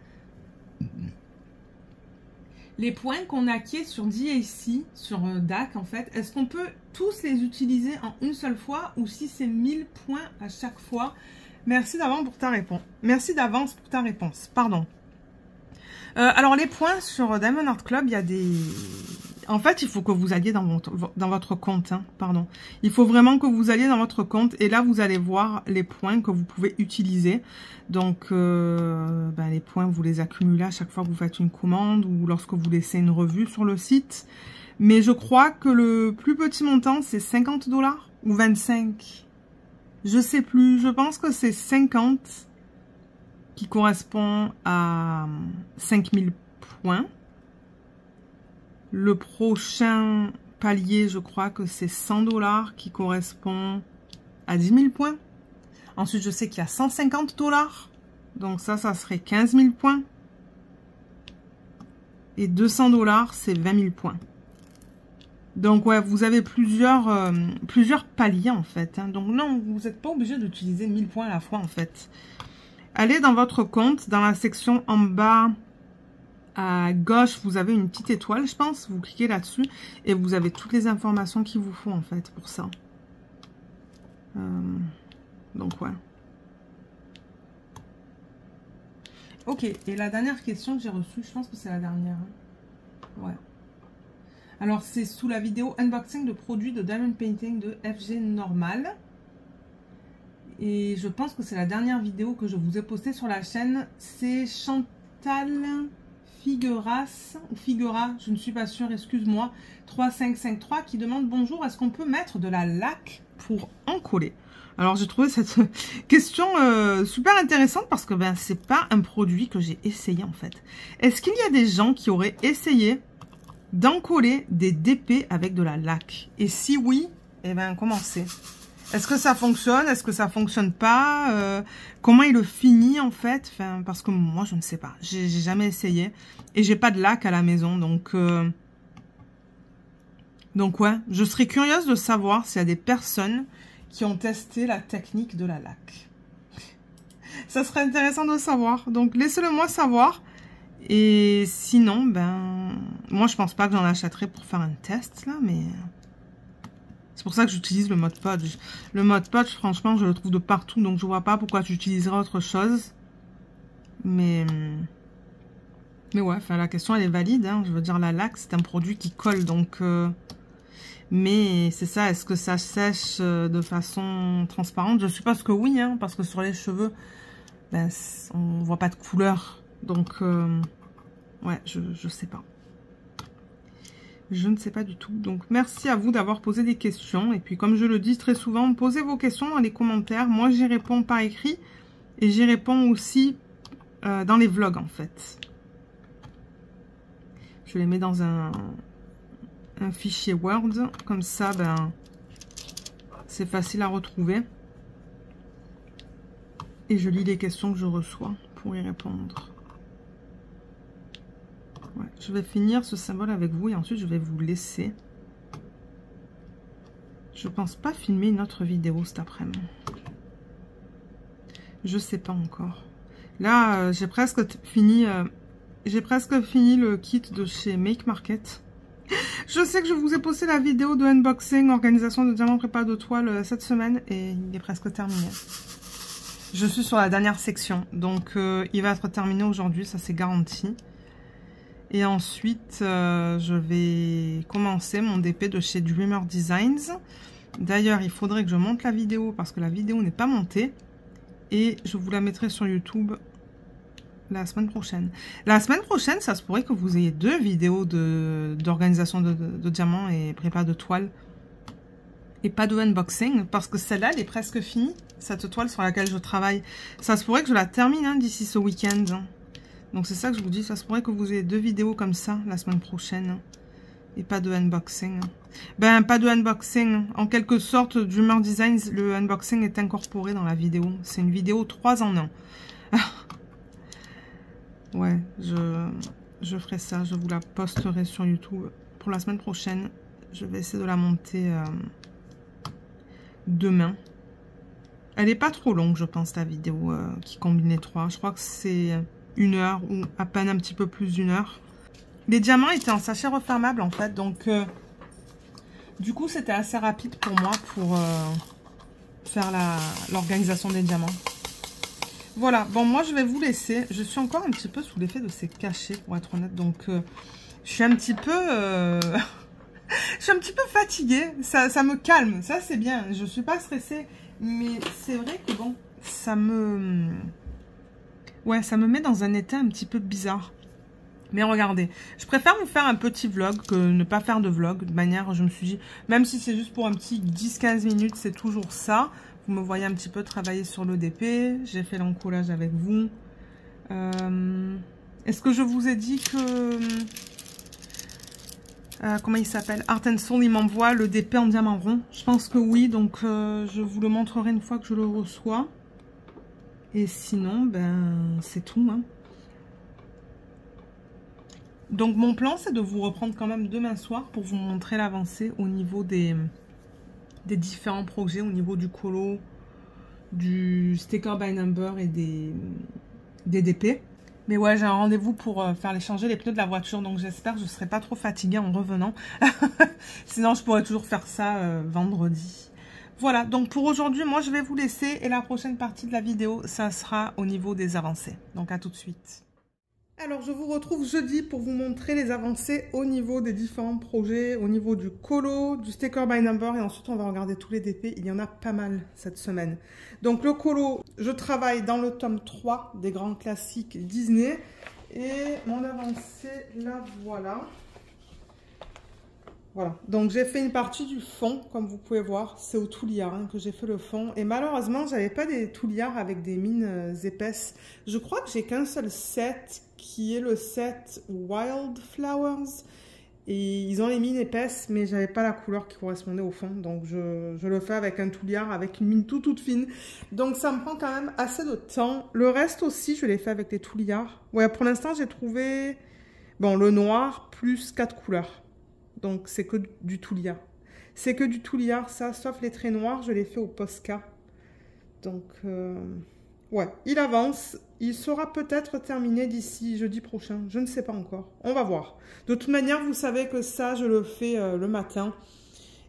les points qu'on acquiert sur DAC, sur DAC en fait, est-ce qu'on peut tous les utiliser en une seule fois ou si c'est 1000 points à chaque fois? Merci d'avance pour ta réponse. Merci d'avance pour ta réponse. Pardon. Alors les points sur Diamond Art Club, il y a des... En fait, il faut que vous alliez dans votre compte, hein, pardon. Il faut vraiment que vous alliez dans votre compte et là, vous allez voir les points que vous pouvez utiliser. Donc, les points, vous les accumulez à chaque fois que vous faites une commande ou lorsque vous laissez une revue sur le site. Mais je crois que le plus petit montant, c'est 50 $ ou 25. Je sais plus, je pense que c'est 50 qui correspond à 5000 points. Le prochain palier, je crois que c'est 100 $ qui correspond à 10 000 points. Ensuite, je sais qu'il y a 150 $. Donc ça serait 15 000 points. Et 200 $, c'est 20 000 points. Donc ouais, vous avez plusieurs paliers en fait. Hein. Donc non, vous n'êtes pas obligé d'utiliser 1000 points à la fois en fait. Allez dans votre compte, dans la section en bas à gauche, vous avez une petite étoile, je pense. Vous cliquez là-dessus et vous avez toutes les informations qu'il vous faut en fait pour ça. Donc ouais. Ok, et la dernière question que j'ai reçue, je pense que c'est la dernière. Ouais. Alors c'est sous la vidéo unboxing de produits de Diamond Painting de FG Normal. Et je pense que c'est la dernière vidéo que je vous ai postée sur la chaîne. C'est Chantal Figueras, ou Figuera, je ne suis pas sûre, excuse-moi, 3553 qui demande bonjour, est-ce qu'on peut mettre de la laque pour en coller? Alors j'ai trouvé cette question super intéressante parce que c'est pas un produit que j'ai essayé en fait. Est-ce qu'il y a des gens qui auraient essayé d'encoller des DP avec de la laque? Et si oui, eh ben comment c'est? Est-ce que ça fonctionne? Est-ce que ça fonctionne pas? Comment il le finit en fait? Enfin, parce que moi je ne sais pas. J'ai jamais essayé et j'ai pas de laque à la maison, donc ouais, je serais curieuse de savoir s'il y a des personnes qui ont testé la technique de la laque. Ça serait intéressant de savoir. Donc laissez-le moi savoir. Et sinon, moi je pense pas que j'en achèterai pour faire un test là, mais C'est pour ça que j'utilise le Mod Podge. Le Mod Podge, franchement, je le trouve de partout, donc je vois pas pourquoi tu utiliserais autre chose. Mais ouais, enfin, la question, elle est valide. Hein. Je veux dire, la laque, c'est un produit qui colle, donc... Mais c'est ça, est-ce que ça sèche de façon transparente? Je suppose que oui, hein, parce que sur les cheveux, ben, on voit pas de couleur. Donc, ouais, je sais pas. Je ne sais pas du tout. Donc, merci à vous d'avoir posé des questions. Et puis, comme je le dis très souvent, posez vos questions dans les commentaires. Moi, j'y réponds par écrit. Et j'y réponds aussi dans les vlogs, en fait. Je les mets dans un fichier Word. Comme ça, ben, c'est facile à retrouver. Et je lis les questions que je reçois pour y répondre. Ouais, je vais finir ce symbole avec vous et ensuite je vais vous laisser. Je pense pas filmer une autre vidéo cet après-midi. Je sais pas encore. Là, j'ai presque fini le kit de chez Make Market. Je sais que je vous ai posté la vidéo de unboxing, organisation de diamants prépa de toile cette semaine et il est presque terminé. Je suis sur la dernière section, donc il va être terminé aujourd'hui, ça c'est garanti. Et ensuite, je vais commencer mon DP de chez Dreamer Designs. D'ailleurs, il faudrait que je monte la vidéo parce que la vidéo n'est pas montée. Et je vous la mettrai sur YouTube la semaine prochaine. La semaine prochaine, ça se pourrait que vous ayez 2 vidéos d'organisation de diamants et prépa de toile. Et pas de unboxing parce que celle-là, elle est presque finie. Cette toile sur laquelle je travaille. Ça se pourrait que je la termine hein, d'ici ce week-end. Donc c'est ça que je vous dis, ça se pourrait que vous ayez 2 vidéos comme ça la semaine prochaine. Et pas de unboxing. Ben pas de unboxing. En quelque sorte, Dreamer Designs, le unboxing est incorporé dans la vidéo. C'est une vidéo 3 en 1. Ouais, je ferai ça. Je vous la posterai sur YouTube pour la semaine prochaine. Je vais essayer de la monter demain. Elle n'est pas trop longue, je pense, la vidéo qui combine les 3. Je crois que c'est 1 heure ou à peine un petit peu plus d'1 heure. Les diamants étaient en sachet refermable, en fait. Donc, du coup, c'était assez rapide pour moi pour faire l'organisation des diamants. Voilà. Bon, moi, je vais vous laisser. Je suis encore un petit peu sous l'effet de ces cachets, pour être honnête. Donc, je suis un petit peu... je suis un petit peu fatiguée. Ça me calme. Ça, c'est bien. Je ne suis pas stressée. Mais c'est vrai que bon, ça me met dans un état un petit peu bizarre. Mais regardez, je préfère vous faire un petit vlog que ne pas faire de vlog. De manière, je me suis dit, même si c'est juste pour un petit 10-15 minutes, c'est toujours ça. Vous me voyez un petit peu travailler sur le DP. J'ai fait l'encollage avec vous. Est-ce que je vous ai dit que... comment il s'appelle? Art & Soul, il m'envoie le DP en diamant rond. Je pense que oui, donc je vous le montrerai une fois que je le reçois. Et sinon, ben, c'est tout. Hein. Donc, mon plan, c'est de vous reprendre quand même demain soir pour vous montrer l'avancée au niveau des différents projets, au niveau du colo, du sticker by number et des DP. Mais ouais, j'ai un rendez-vous pour faire changer les pneus de la voiture. Donc, j'espère que je ne serai pas trop fatiguée en revenant. Sinon, je pourrais toujours faire ça vendredi. Voilà, donc pour aujourd'hui, moi, je vais vous laisser. Et la prochaine partie de la vidéo, ça sera au niveau des avancées. Donc, à tout de suite. Alors, je vous retrouve jeudi pour vous montrer les avancées au niveau des différents projets, au niveau du colo, du sticker by number, et ensuite on va regarder tous les DP. Il y en a pas mal cette semaine. Donc le colo, je travaille dans le tome 3 des grands classiques Disney, et mon avancée, la voilà. Voilà, donc j'ai fait une partie du fond, comme vous pouvez voir, c'est au touliard hein, que j'ai fait le fond. Et malheureusement, j'avais pas des touliards avec des mines épaisses. Je crois que j'ai qu'un seul set, qui est le set Wildflowers. Et ils ont les mines épaisses, mais j'avais pas la couleur qui correspondait au fond. Donc je le fais avec un touliard, avec une mine toute fine. Donc ça me prend quand même assez de temps. Le reste aussi, je l'ai fait avec des touliards. Ouais, pour l'instant, j'ai trouvé bon, le noir plus 4 couleurs. Donc, c'est que du touliard. C'est que du touliard, ça, sauf les traits noirs, je l'ai fait au Posca. Donc, ouais, il avance. Il sera peut-être terminé d'ici jeudi prochain. Je ne sais pas encore. On va voir. De toute manière, vous savez que ça, je le fais le matin.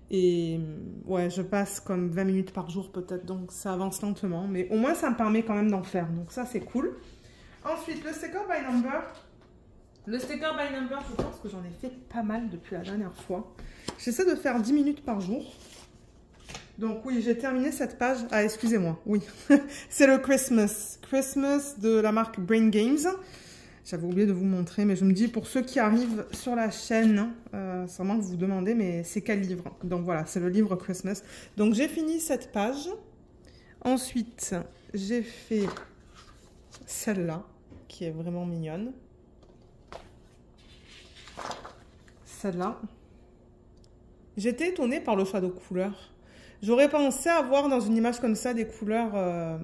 Et ouais, je passe comme 20 minutes par jour peut-être, donc ça avance lentement. Mais au moins, ça me permet quand même d'en faire. Donc ça, c'est cool. Ensuite, le sticker by number. Le sticker by number, je pense que j'en ai fait pas mal depuis la dernière fois. J'essaie de faire 10 minutes par jour. Donc oui, j'ai terminé cette page. Ah, excusez-moi, oui. C'est le Christmas. Christmas de la marque Brain Games. J'avais oublié de vous montrer, mais je me dis, pour ceux qui arrivent sur la chaîne, sûrement que vous vous demandez, mais c'est quel livre? Donc voilà, c'est le livre Christmas. Donc j'ai fini cette page. Ensuite, j'ai fait celle-là, qui est vraiment mignonne. Celle-là. J'étais étonnée par le choix de couleurs. J'aurais pensé avoir dans une image comme ça des couleurs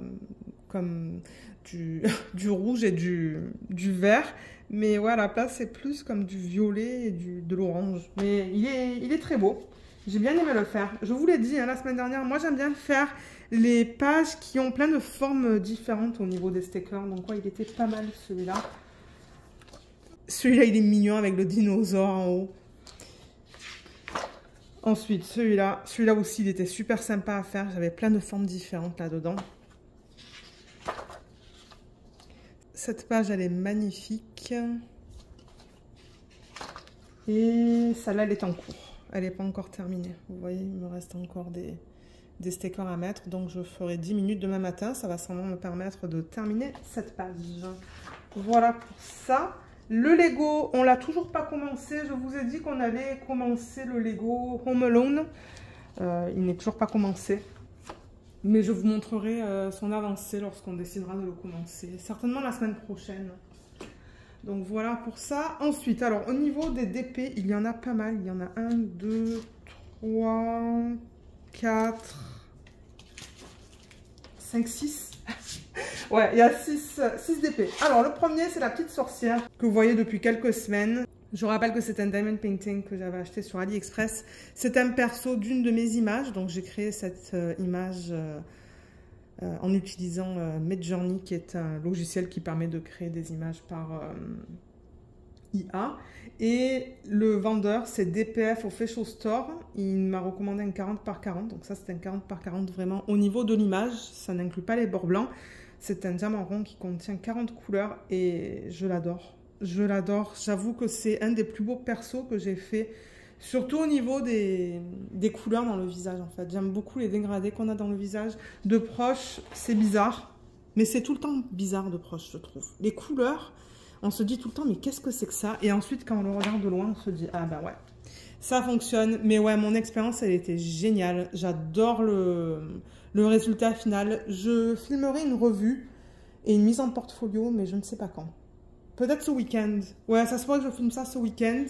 comme du rouge et du vert. Mais ouais, à la place, c'est plus comme du violet et de l'orange. Mais il est très beau. J'ai bien aimé le faire. Je vous l'ai dit hein, la semaine dernière, moi j'aime bien faire les pages qui ont plein de formes différentes au niveau des stickers. Donc ouais, il était pas mal celui-là. Celui-là, il est mignon avec le dinosaure en haut. Ensuite, celui-là aussi, il était super sympa à faire. J'avais plein de formes différentes là-dedans. Cette page, elle est magnifique. Et celle-là, elle est en cours. Elle n'est pas encore terminée. Vous voyez, il me reste encore des stickers à mettre. Donc, je ferai 10 minutes demain matin. Ça va sûrement me permettre de terminer cette page. Voilà pour ça. Le Lego, on l'a toujours pas commencé. Je vous ai dit qu'on allait commencer le Lego Home Alone. Il n'est toujours pas commencé. Mais je vous montrerai son avancée lorsqu'on décidera de le commencer. Certainement la semaine prochaine. Donc voilà pour ça. Ensuite, alors au niveau des DP, il y en a pas mal. Il y en a 1, 2, 3, 4, 5, 6. Ouais, il y a 6 DP. Alors, le premier, c'est la petite sorcière que vous voyez depuis quelques semaines. Je vous rappelle que c'est un diamond painting que j'avais acheté sur AliExpress. C'est un perso d'une de mes images. Donc, j'ai créé cette image en utilisant Midjourney, qui est un logiciel qui permet de créer des images par IA. Et le vendeur, c'est DPF Official Store. Il m'a recommandé un 40 par 40. Donc, ça, c'est un 40 par 40 vraiment au niveau de l'image. Ça n'inclut pas les bords blancs. C'est un diamant rond qui contient 40 couleurs et je l'adore. Je l'adore. J'avoue que c'est un des plus beaux persos que j'ai fait. Surtout au niveau des couleurs dans le visage en fait. J'aime beaucoup les dégradés qu'on a dans le visage. De proche, c'est bizarre. Mais c'est tout le temps bizarre de proche, je trouve. Les couleurs, on se dit tout le temps, mais qu'est-ce que c'est que ça? Et ensuite, quand on le regarde de loin, on se dit, ah ben ouais, ça fonctionne. Mais ouais, mon expérience, elle était géniale. J'adore le résultat final. Je filmerai une revue et une mise en portfolio, mais je ne sais pas quand. Peut-être ce week-end. Ouais, ça se voit que je filme ça ce week-end.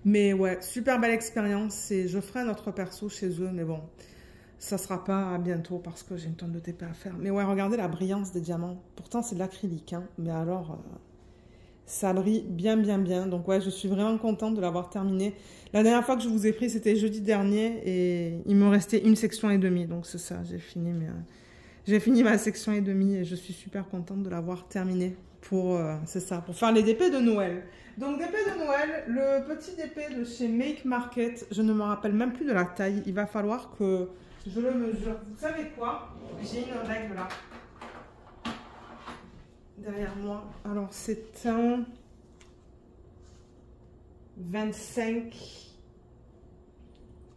Mais ouais, super belle expérience. Et je ferai un autre perso chez eux, mais bon, ça sera pas à bientôt parce que j'ai une tonne de TP à faire. Mais ouais, regardez la brillance des diamants. Pourtant, c'est de l'acrylique, hein. Mais alors, ça brille bien, bien, bien. Donc ouais, je suis vraiment contente de l'avoir terminé. La dernière fois que je vous ai pris, c'était jeudi dernier. Et il me restait une section et demie. Donc c'est ça, j'ai fini ma section et demie. Et je suis super contente de l'avoir terminé. C'est ça, pour faire les DP de Noël. Donc DP de Noël, le petit DP de chez Make Market. Je ne me rappelle même plus de la taille. Il va falloir que je le mesure. Vous savez quoi? J'ai une règle là. Derrière moi. Alors, c'est un 25.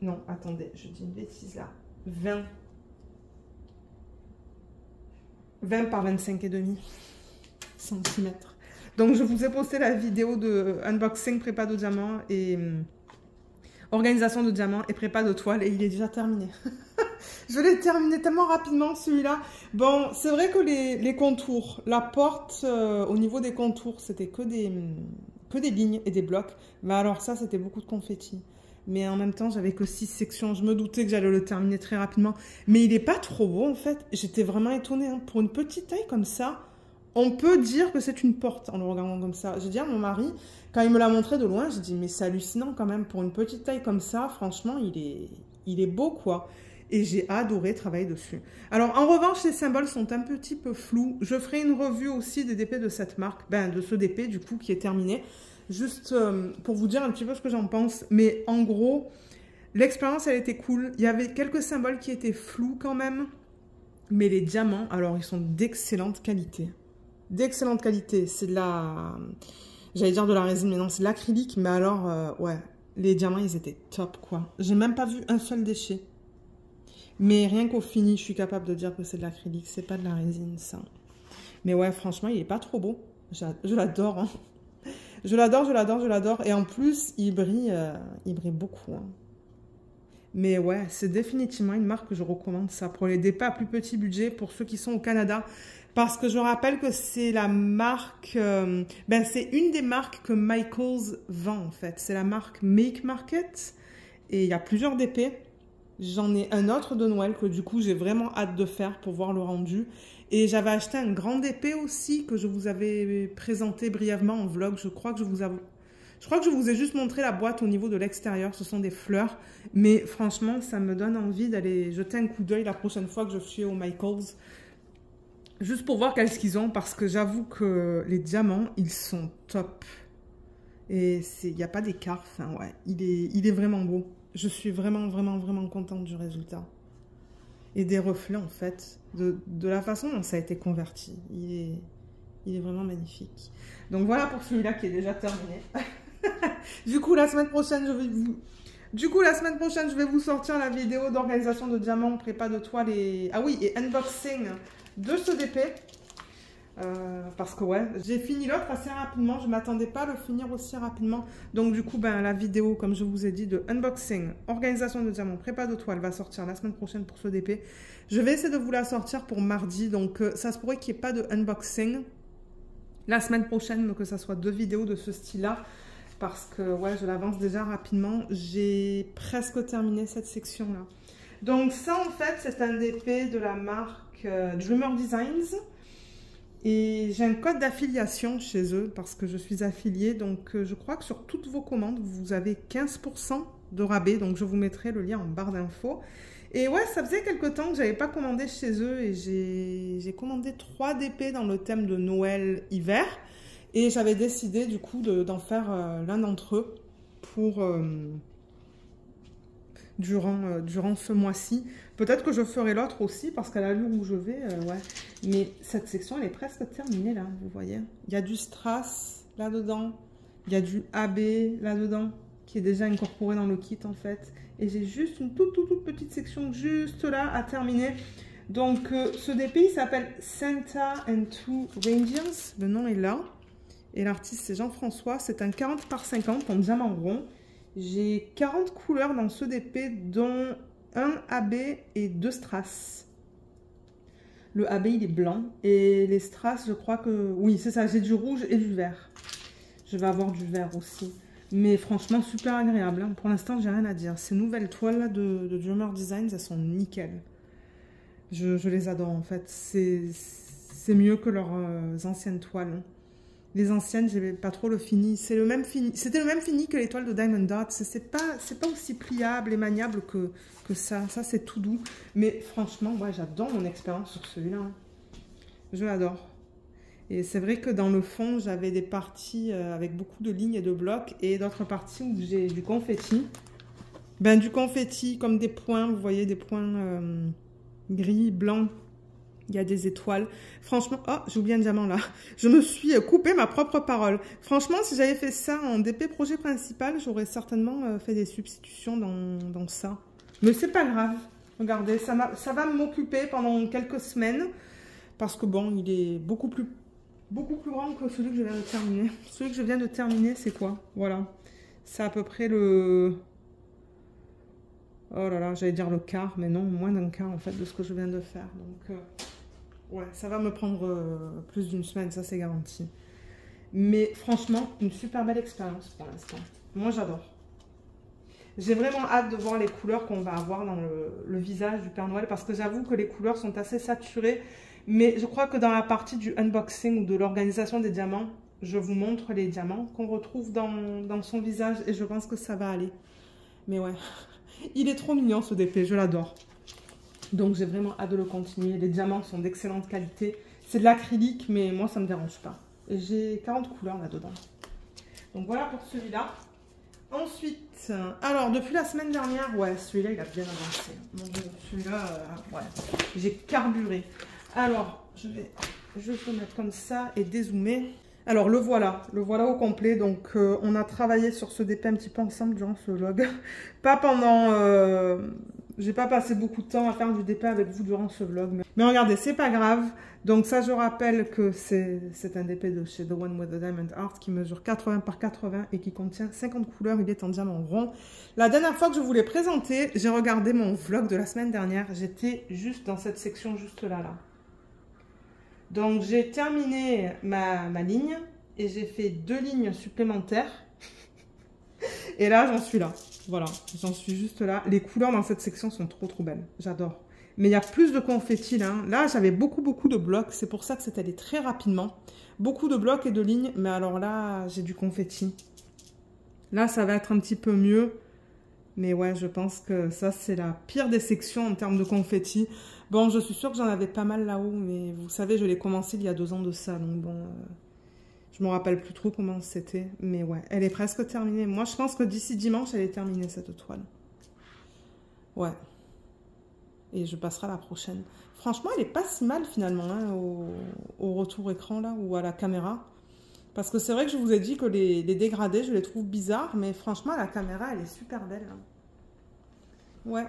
Non, attendez, je dis une bêtise là. 20 par 25 et demi centimètres. Donc, je vous ai posté la vidéo de unboxing, prépa de diamant et organisation de diamant et prépa de toile et il est déjà terminé. Je l'ai terminé tellement rapidement celui-là. Bon, c'est vrai que les contours, la porte au niveau des contours, c'était que des lignes et des blocs. Mais alors ça, c'était beaucoup de confetti. Mais en même temps, j'avais que 6 sections. Je me doutais que j'allais le terminer très rapidement. Mais il n'est pas trop beau en fait. J'étais vraiment étonnée. Hein. Pour une petite taille comme ça, on peut dire que c'est une porte en le regardant comme ça. J'ai dit à mon mari, quand il me l'a montré de loin, j'ai dit mais c'est hallucinant quand même. Pour une petite taille comme ça, franchement, il est beau quoi. Et j'ai adoré travailler dessus. Alors, en revanche, les symboles sont un petit peu flous. Je ferai une revue aussi des DP de cette marque, de ce DP, du coup, qui est terminé. Juste pour vous dire un petit peu ce que j'en pense. Mais en gros, L'expérience, elle était cool. Il y avait quelques symboles qui étaient flous quand même. Mais les diamants, alors, ils sont d'excellente qualité. D'excellente qualité. C'est de la... J'allais dire de la résine, mais non, c'est de l'acrylique. Mais alors, ouais, les diamants, ils étaient top, quoi. J'ai même pas vu un seul déchet. Mais rien qu'au fini, je suis capable de dire que c'est de l'acrylique. C'est pas de la résine, ça. Mais ouais, franchement, il est pas trop beau. Je l'adore, hein. Je l'adore, je l'adore, je l'adore. Et en plus, il brille beaucoup, hein. Mais ouais, c'est définitivement une marque que je recommande ça pour les dépôts à plus petit budget, pour ceux qui sont au Canada. Parce que je rappelle que c'est la marque, c'est une des marques que Michaels vend en fait. C'est la marque Make Market et il y a plusieurs DP. J'en ai un autre de Noël que du coup j'ai vraiment hâte de faire pour voir le rendu. Et j'avais acheté un grand DP aussi que je vous avais présenté brièvement en vlog. Je crois que je vous ai juste montré la boîte au niveau de l'extérieur. Ce sont des fleurs. Mais franchement, ça me donne envie d'aller jeter un coup d'œil la prochaine fois que je suis au Michaels. Juste pour voir qu'est-ce qu'ils ont. Parce que j'avoue que les diamants, ils sont top. Et il n'y a pas d'écart. Enfin, ouais, il est vraiment beau. Je suis vraiment, vraiment, vraiment contente du résultat. Et des reflets, en fait. De la façon dont ça a été converti. Il est vraiment magnifique. Donc voilà pour celui-là qui est déjà terminé. Du coup, la semaine prochaine, je vais vous sortir la vidéo d'organisation de diamants, prépa de toile et... Ah oui, et unboxing de ce DP. Parce que ouais, j'ai fini l'autre assez rapidement. Je ne m'attendais pas à le finir aussi rapidement. Donc du coup, la vidéo, comme je vous ai dit, de unboxing, organisation de diamants, prépa de toile va sortir la semaine prochaine pour ce DP. Je vais essayer de vous la sortir pour mardi. Donc ça se pourrait qu'il n'y ait pas de unboxing la semaine prochaine, mais que ça soit 2 vidéos de ce style-là. Parce que ouais, je l'avance déjà rapidement. J'ai presque terminé cette section-là. Donc ça, en fait, c'est un DP de la marque Dreamer Designs. Et j'ai un code d'affiliation chez eux parce que je suis affiliée. Donc, je crois que sur toutes vos commandes, vous avez 15% de rabais. Donc, je vous mettrai le lien en barre d'infos. Et ouais, ça faisait quelques temps que je n'avais pas commandé chez eux. Et j'ai commandé 3 DP dans le thème de Noël-Hiver. Et j'avais décidé du coup d'en faire l'un d'entre eux pour... durant ce mois-ci. Peut-être que je ferai l'autre aussi parce qu'à l'allure où je vais, ouais. Mais cette section, elle est presque terminée là, vous voyez. Il y a du strass là-dedans. Il y a du AB là-dedans qui est déjà incorporé dans le kit en fait. Et j'ai juste une toute petite section juste là à terminer. Donc ce DP, il s'appelle Santa and Two Reindeers. Le nom est là. Et l'artiste, c'est Jean-François. C'est un 40 par 50 en diamant rond. J'ai 40 couleurs dans ce DP, dont un AB et 2 strass. Le AB, il est blanc. Et les strass, je crois que... Oui, c'est ça, j'ai du rouge et du vert. Je vais avoir du vert aussi. Mais franchement, super agréable. Hein. Pour l'instant, j'ai rien à dire. Ces nouvelles toiles là, de Dreamer Designs, elles sont nickel. Je les adore, en fait. C'est mieux que leurs anciennes toiles. Les anciennes, j'aimais pas trop le fini. C'était le même fini que les toiles de Diamond Dots. C'est pas aussi pliable et maniable que ça. Ça, c'est tout doux. Mais franchement, ouais, j'adore mon expérience sur celui-là. Hein. Je l'adore. Et c'est vrai que dans le fond, j'avais des parties avec beaucoup de lignes et de blocs. Et d'autres parties où j'ai du confetti. Du confetti comme des points. Vous voyez, des points gris, blancs. Il y a des étoiles. Franchement, oh, j'ai oublié un diamant là. Je me suis coupé ma propre parole. Franchement, si j'avais fait ça en DP projet principal, j'aurais certainement fait des substitutions dans ça. Mais c'est pas grave. Regardez, ça va m'occuper pendant quelques semaines. Parce que bon, il est beaucoup plus grand que celui que je viens de terminer. Celui que je viens de terminer, c'est quoi? Voilà. C'est à peu près le... Oh là là, j'allais dire le quart, mais non, moins d'un quart en fait de ce que je viens de faire. Donc... ouais, ça va me prendre plus d'une semaine, ça c'est garanti. Mais franchement, une super belle expérience pour l'instant. Moi, j'adore. J'ai vraiment hâte de voir les couleurs qu'on va avoir dans le visage du Père Noël. Parce que j'avoue que les couleurs sont assez saturées. Mais je crois que dans la partie du unboxing ou de l'organisation des diamants, je vous montre les diamants qu'on retrouve dans son visage. Et je pense que ça va aller. Mais ouais, il est trop mignon ce DP, je l'adore. Donc j'ai vraiment hâte de le continuer. Les diamants sont d'excellente qualité. C'est de l'acrylique, mais moi ça ne me dérange pas. Et j'ai 40 couleurs là-dedans. Donc voilà pour celui-là. Ensuite, alors depuis la semaine dernière, ouais, celui-là il a bien avancé. Mon Dieu, celui-là, ouais, j'ai carburé. Alors, je vais juste le mettre comme ça et dézoomer. Alors le voilà au complet. Donc on a travaillé sur ce DP un petit peu ensemble durant ce vlog. Pas pendant... j'ai pas passé beaucoup de temps à faire du DP avec vous durant ce vlog. Mais regardez, c'est pas grave. Donc ça, je rappelle que c'est un DP de chez The One with the Diamond Heart qui mesure 80 par 80 et qui contient 50 couleurs. Il est en diamant rond. La dernière fois que je vous l'ai présenté, j'ai regardé mon vlog de la semaine dernière. J'étais juste dans cette section juste là. Donc j'ai terminé ma ligne et j'ai fait 2 lignes supplémentaires. Et là, j'en suis là. Voilà, j'en suis juste là. Les couleurs dans cette section sont trop belles. J'adore. Mais il y a plus de confettis là. Là, j'avais beaucoup de blocs. C'est pour ça que c'est allé très rapidement. Beaucoup de blocs et de lignes. Mais alors là, j'ai du confetti. Là, ça va être un petit peu mieux. Mais ouais, je pense que ça, c'est la pire des sections en termes de confetti. Bon, je suis sûre que j'en avais pas mal là-haut. Mais vous savez, je l'ai commencé il y a 2 ans de ça. Donc bon, je me rappelle plus trop comment c'était. Mais ouais, elle est presque terminée. Moi, je pense que d'ici dimanche, elle est terminée, cette toile. Ouais. Et je passerai à la prochaine. Franchement, elle est pas si mal finalement hein, au retour écran là ou à la caméra. Parce que c'est vrai que je vous ai dit que les dégradés, je les trouve bizarres. Mais franchement, la caméra, elle est super belle. Hein. Ouais.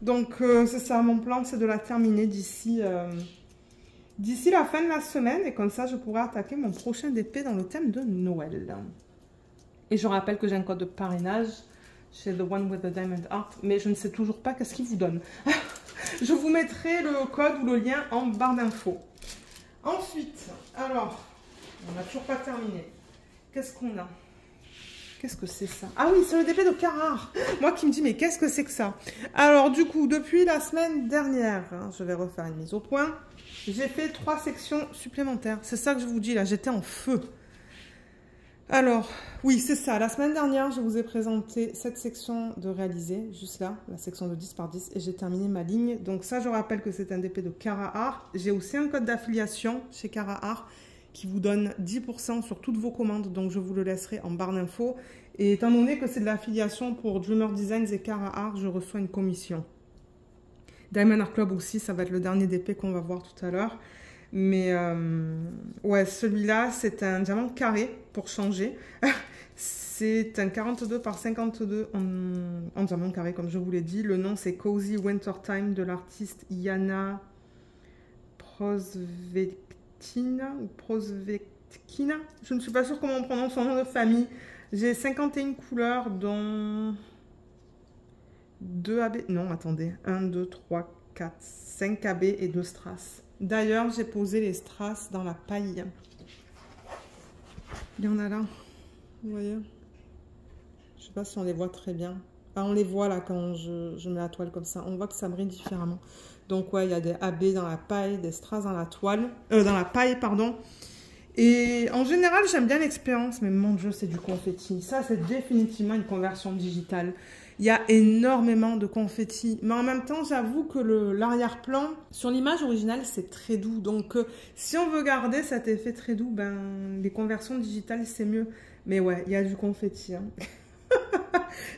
Donc, c'est ça, mon plan, c'est de la terminer d'ici la fin de la semaine. Et comme ça, je pourrai attaquer mon prochain DP dans le thème de Noël. Et je rappelle que j'ai un code de parrainage chez The One with the Diamond Heart. Mais je ne sais toujours pas qu'est-ce qu'il vous donne. Je vous mettrai le code ou le lien en barre d'infos. Ensuite, alors, on n'a toujours pas terminé. Qu'est-ce qu'on a? Qu'est-ce que c'est ça? Ah oui, c'est le DP de Carrare. Moi qui me dis, mais qu'est-ce que c'est que ça? Alors du coup, depuis la semaine dernière, hein, je vais refaire une mise au point. J'ai fait 3 sections supplémentaires. C'est ça que je vous dis là, j'étais en feu. Alors, oui, c'est ça. La semaine dernière, je vous ai présenté cette section de réaliser, juste là, la section de 10 par 10, et j'ai terminé ma ligne. Donc ça, je rappelle que c'est un DP de Carrare. J'ai aussi un code d'affiliation chez Carrare qui vous donne 10% sur toutes vos commandes. Donc, je vous le laisserai en barre d'infos. Et étant donné que c'est de l'affiliation pour Dreamer Designs et Carrare, je reçois une commission. Diamond Art Club aussi, ça va être le dernier DP qu'on va voir tout à l'heure. Mais ouais, celui-là, c'est un diamant carré pour changer. C'est un 42 par 52 en diamant carré, comme je vous l'ai dit. Le nom, c'est Cozy Wintertime de l'artiste Yana Prosvektina ou Prosvektina. Je ne suis pas sûre comment on prononce son nom de famille. J'ai 51 couleurs, dont 2 AB. Non, attendez. 1, 2, 3, 4, 5 AB et 2 strass. D'ailleurs, j'ai posé les strass dans la paille. Il y en a là. Vous voyez? Je ne sais pas si on les voit très bien. Ah, on les voit là quand je mets la toile comme ça. On voit que ça brille différemment. Donc, ouais, il y a des AB dans la paille, des strass dans la toile. Dans la paille, pardon. Et en général, j'aime bien l'expérience. Mais mon Dieu, c'est du confetti. Ça, c'est définitivement une conversion digitale. Il y a énormément de confettis. Mais en même temps, j'avoue que l'arrière-plan, sur l'image originale, c'est très doux. Donc, si on veut garder cet effet très doux, ben, les conversions digitales, c'est mieux. Mais ouais, il y a du confetti. Hein.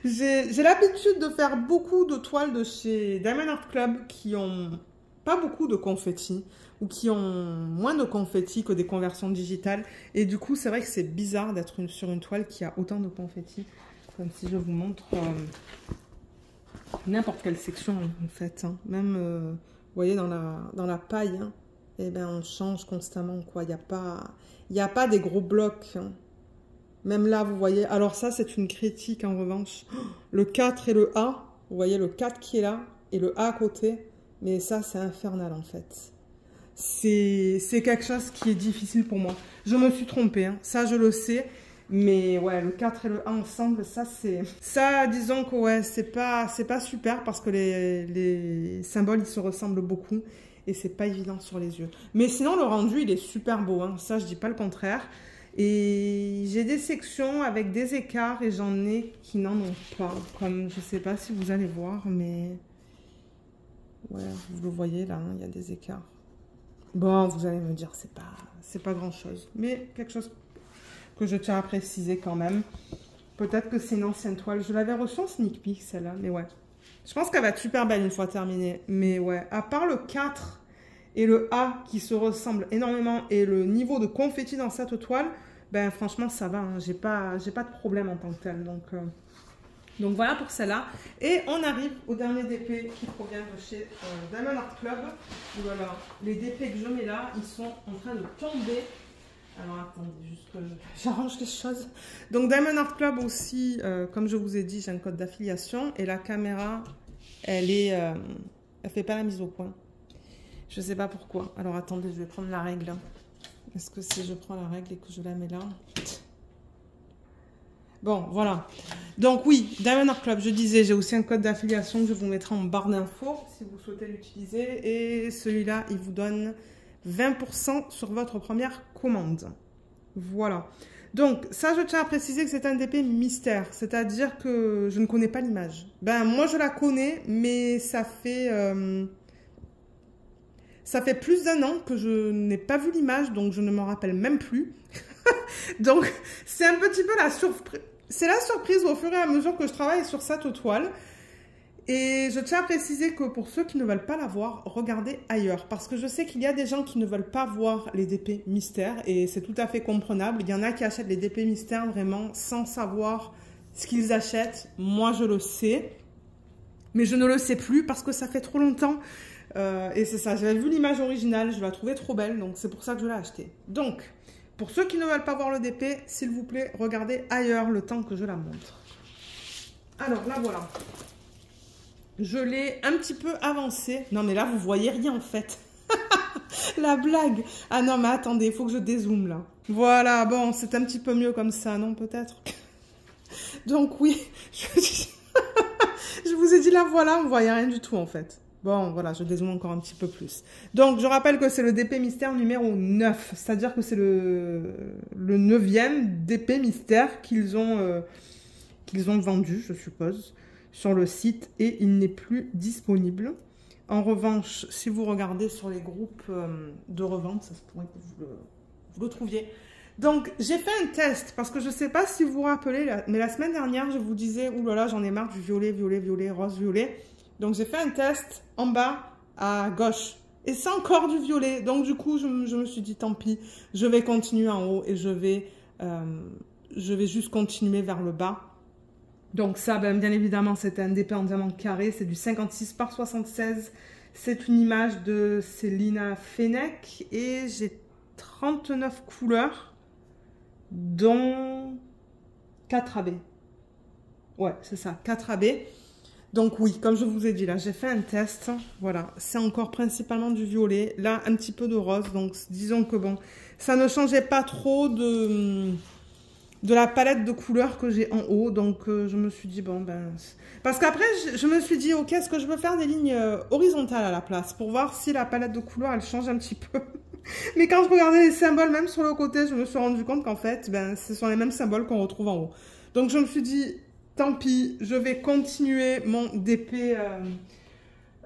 J'ai l'habitude de faire beaucoup de toiles de chez Diamond Art Club qui ont pas beaucoup de confettis ou qui ont moins de confettis que des conversions digitales. Et du coup, c'est vrai que c'est bizarre d'être sur une toile qui a autant de confettis. Comme si je vous montre n'importe quelle section en fait. Hein. Même, vous voyez, dans la paille, hein, eh ben, on change constamment. Il n'y a pas des gros blocs. Hein. Même là, vous voyez. Alors ça, c'est une critique en revanche. Le 4 et le A. Vous voyez le 4 qui est là et le A à côté. Mais ça, c'est infernal en fait. C'est quelque chose qui est difficile pour moi. Je me suis trompée. Hein. Ça, je le sais. Mais ouais, le 4 et le 1 ensemble, ça c'est... Ça, disons que ouais, c'est pas super parce que les symboles, ils se ressemblent beaucoup. Et c'est pas évident sur les yeux. Mais sinon, le rendu, il est super beau. Hein. Ça, je dis pas le contraire. Et j'ai des sections avec des écarts et j'en ai qui n'en ont pas. Comme, je sais pas si vous allez voir, mais... Ouais, vous le voyez là, il y a des écarts. Bon, vous allez me dire, c'est pas grand-chose. Mais quelque chose... que je tiens à préciser quand même. Peut-être que c'est une ancienne toile. Je l'avais reçue en sneak peek, celle-là, mais ouais. Je pense qu'elle va être super belle une fois terminée. Mais ouais, à part le 4 et le A qui se ressemblent énormément et le niveau de confetti dans cette toile, ben franchement, ça va. Hein. J'ai pas de problème en tant que tel. Donc voilà pour celle-là. Et on arrive au dernier DP qui provient de chez Diamond Art Club. Voilà, les DP que je mets là, ils sont en train de tomber. Alors attendez, juste que j'arrange les choses. Donc Diamond Art Club aussi, comme je vous ai dit, j'ai un code d'affiliation. Et la caméra, elle fait pas la mise au point. Je sais pas pourquoi. Alors attendez, je vais prendre la règle. Est-ce que si je prends la règle et que je la mets là? Bon, voilà. Donc oui, Diamond Art Club, je disais, j'ai aussi un code d'affiliation que je vous mettrai en barre d'infos si vous souhaitez l'utiliser. Et celui-là, il vous donne 20% sur votre première commande. Voilà. Donc, ça, je tiens à préciser que c'est un DP mystère. C'est-à-dire que je ne connais pas l'image. Ben, moi, je la connais, mais ça fait plus d'1 an que je n'ai pas vu l'image, donc je ne m'en rappelle même plus. Donc, c'est un petit peu la surprise. C'est la surprise au fur et à mesure que je travaille sur cette toile. Et je tiens à préciser que pour ceux qui ne veulent pas la voir, regardez ailleurs. Parce que je sais qu'il y a des gens qui ne veulent pas voir les DP mystères. Et c'est tout à fait comprenable. Il y en a qui achètent les DP mystères vraiment sans savoir ce qu'ils achètent. Moi, je le sais. Mais je ne le sais plus parce que ça fait trop longtemps. Et c'est ça, j'avais vu l'image originale. Je la trouvais trop belle. Donc, c'est pour ça que je l'ai achetée. Donc, pour ceux qui ne veulent pas voir le DP, s'il vous plaît, regardez ailleurs le temps que je la montre. Alors, là, voilà. Je l'ai un petit peu avancé. Non, mais là, vous voyez rien, en fait. La blague. Ah non, mais attendez, il faut que je dézoome, là. Voilà, bon, c'est un petit peu mieux comme ça, non, peut-être? Donc, oui, je vous ai dit, là, voilà, on ne voyait rien du tout, en fait. Bon, voilà, je dézoome encore un petit peu plus. Donc, je rappelle que c'est le DP mystère numéro 9. C'est-à-dire que c'est le 9e DP mystère qu'ils ont vendu, je suppose, sur le site. Et il n'est plus disponible. En revanche, si vous regardez sur les groupes de revente, ça se pourrait que vous le trouviez. Donc, j'ai fait un test, parce que je ne sais pas si vous vous rappelez, mais la semaine dernière, je vous disais, oulala, j'en ai marre du violet, violet, violet, rose, violet. Donc, j'ai fait un test en bas à gauche. Et c'est encore du violet. Donc, du coup, je me suis dit, tant pis, je vais continuer en haut et je vais juste continuer vers le bas. Donc, ça, ben, bien évidemment, c'est un DP en diamant carré. C'est du 56 par 76. C'est une image de Célina Fennec. Et j'ai 39 couleurs, dont 4 AB. Ouais, c'est ça, 4 AB. Donc oui, comme je vous ai dit, là, j'ai fait un test. Voilà, c'est encore principalement du violet. Là, un petit peu de rose. Donc, disons que bon, ça ne changeait pas trop de la palette de couleurs que j'ai en haut. Donc, je me suis dit, bon, ben... Parce qu'après, je me suis dit, ok, est-ce que je peux faire des lignes horizontales à la place pour voir si la palette de couleurs, elle change un petit peu. Mais quand je regardais les symboles, même sur le côté, je me suis rendu compte qu'en fait, ben, ce sont les mêmes symboles qu'on retrouve en haut. Donc, je me suis dit... Tant pis, je vais continuer mon DP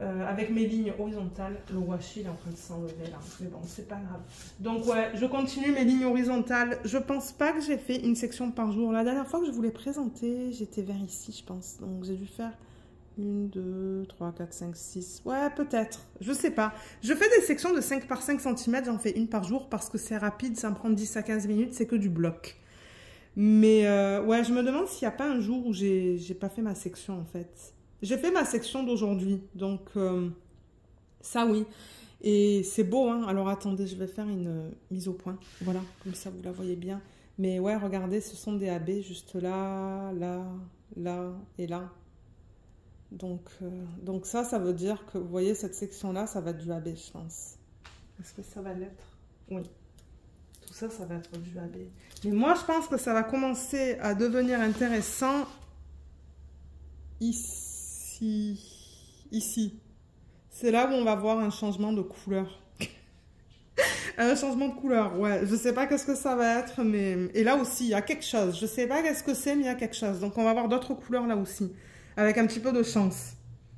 avec mes lignes horizontales. Le washi, il est en train de s'enlever là. Mais bon, c'est pas grave. Donc ouais, je continue mes lignes horizontales. Je pense pas que j'ai fait une section par jour. La dernière fois que je vous l'ai présenté, j'étais vers ici, je pense. Donc j'ai dû faire 1, 2, 3, 4, 5, 6. Ouais, peut-être. Je sais pas. Je fais des sections de 5 par 5 cm. J'en fais une par jour parce que c'est rapide. Ça me prend 10 à 15 minutes. C'est que du bloc. Mais ouais, je me demande s'il n'y a pas un jour où j'ai pas fait ma section, en fait. J'ai fait ma section d'aujourd'hui, donc ça, oui. Et c'est beau, hein. Alors, attendez, je vais faire une mise au point. Voilà, comme ça, vous la voyez bien. Mais ouais, regardez, ce sont des AB juste là, là, là et là. Donc ça veut dire que, vous voyez, cette section-là, ça va être du AB, je pense. Est-ce que ça va l'être? Oui. Tout ça, ça va être du AB. Mais moi, je pense que ça va commencer à devenir intéressant ici. Ici. C'est là où on va voir un changement de couleur. Un changement de couleur, ouais. Je sais pas qu'est-ce que ça va être, mais... Et là aussi, il y a quelque chose. Je sais pas qu'est-ce que c'est, mais il y a quelque chose. Donc, on va avoir d'autres couleurs là aussi. Avec un petit peu de chance.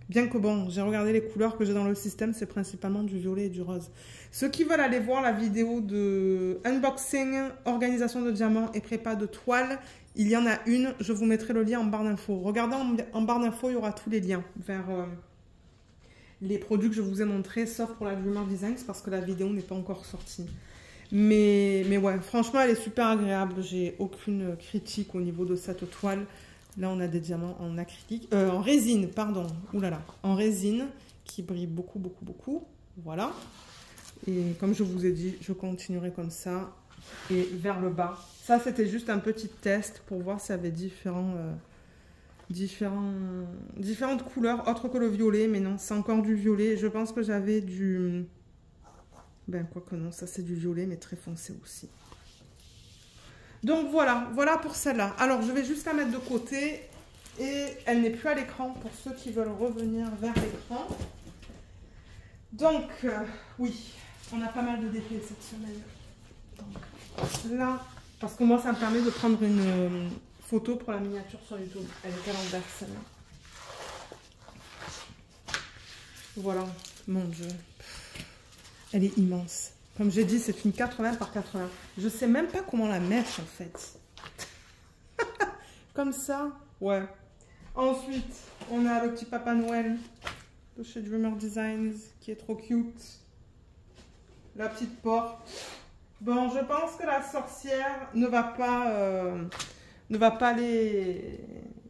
Bien que bon, j'ai regardé les couleurs que j'ai dans le système, c'est principalement du violet et du rose. Ceux qui veulent aller voir la vidéo de unboxing, organisation de diamants et prépa de toile, il y en a une, je vous mettrai le lien en barre d'infos. Regardez en barre d'infos, il y aura tous les liens vers les produits que je vous ai montrés, sauf pour la Dreamer Designs, parce que la vidéo n'est pas encore sortie. Mais ouais, franchement, elle est super agréable. J'ai aucune critique au niveau de cette toile. Là, on a des diamants en acrylique, en résine, pardon. Ouh là là, en résine qui brille beaucoup, beaucoup, beaucoup. Voilà. Et comme je vous ai dit, je continuerai comme ça et vers le bas. Ça, c'était juste un petit test pour voir s'il y avait différentes couleurs autres que le violet. Mais non, c'est encore du violet. Je pense que j'avais du... Ben, quoi que non, ça c'est du violet, mais très foncé aussi. Donc voilà, voilà pour celle-là. Alors, je vais juste la mettre de côté. Et elle n'est plus à l'écran pour ceux qui veulent revenir vers l'écran. Donc, oui, on a pas mal de DP cette semaine. Donc, là, parce que moi, ça me permet de prendre une photo pour la miniature sur YouTube. Elle est à l'envers, celle-là. Voilà, mon Dieu. Elle est immense. Comme j'ai dit, c'est une 80 par 80. Je ne sais même pas comment la mettre, en fait. Comme ça, ouais. Ensuite, on a le petit Papa Noël de chez Dreamer Designs, qui est trop cute. La petite porte. Bon, je pense que la sorcière ne va pas aller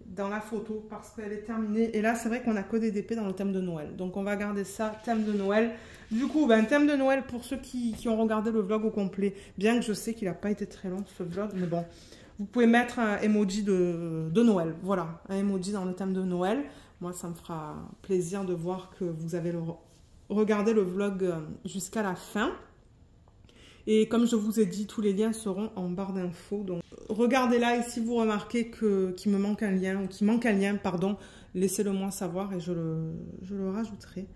dans la photo parce qu'elle est terminée. Et là, c'est vrai qu'on a que des DP dans le thème de Noël. Donc, on va garder ça, thème de Noël. Du coup, ben, thème de Noël pour ceux qui ont regardé le vlog au complet. Bien que je sais qu'il n'a pas été très long, ce vlog. Mais bon, vous pouvez mettre un emoji de Noël. Voilà, un emoji dans le thème de Noël. Moi, ça me fera plaisir de voir que vous avez regardé le vlog jusqu'à la fin. Et comme je vous ai dit, tous les liens seront en barre d'infos. Donc, regardez là et si vous remarquez qu'il me manque un lien, ou qu'il manque un lien, pardon, laissez-le moi savoir et je le rajouterai.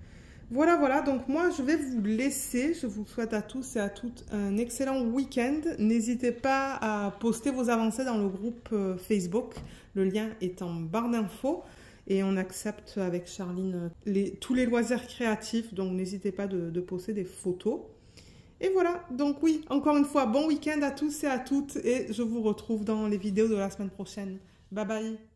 Voilà, voilà. Donc, moi, je vais vous laisser. Je vous souhaite à tous et à toutes un excellent week-end. N'hésitez pas à poster vos avancées dans le groupe Facebook. Le lien est en barre d'infos. Et on accepte avec Charline tous les loisirs créatifs. Donc, n'hésitez pas de poster des photos. Et voilà, donc oui, encore une fois, bon week-end à tous et à toutes et je vous retrouve dans les vidéos de la semaine prochaine. Bye bye!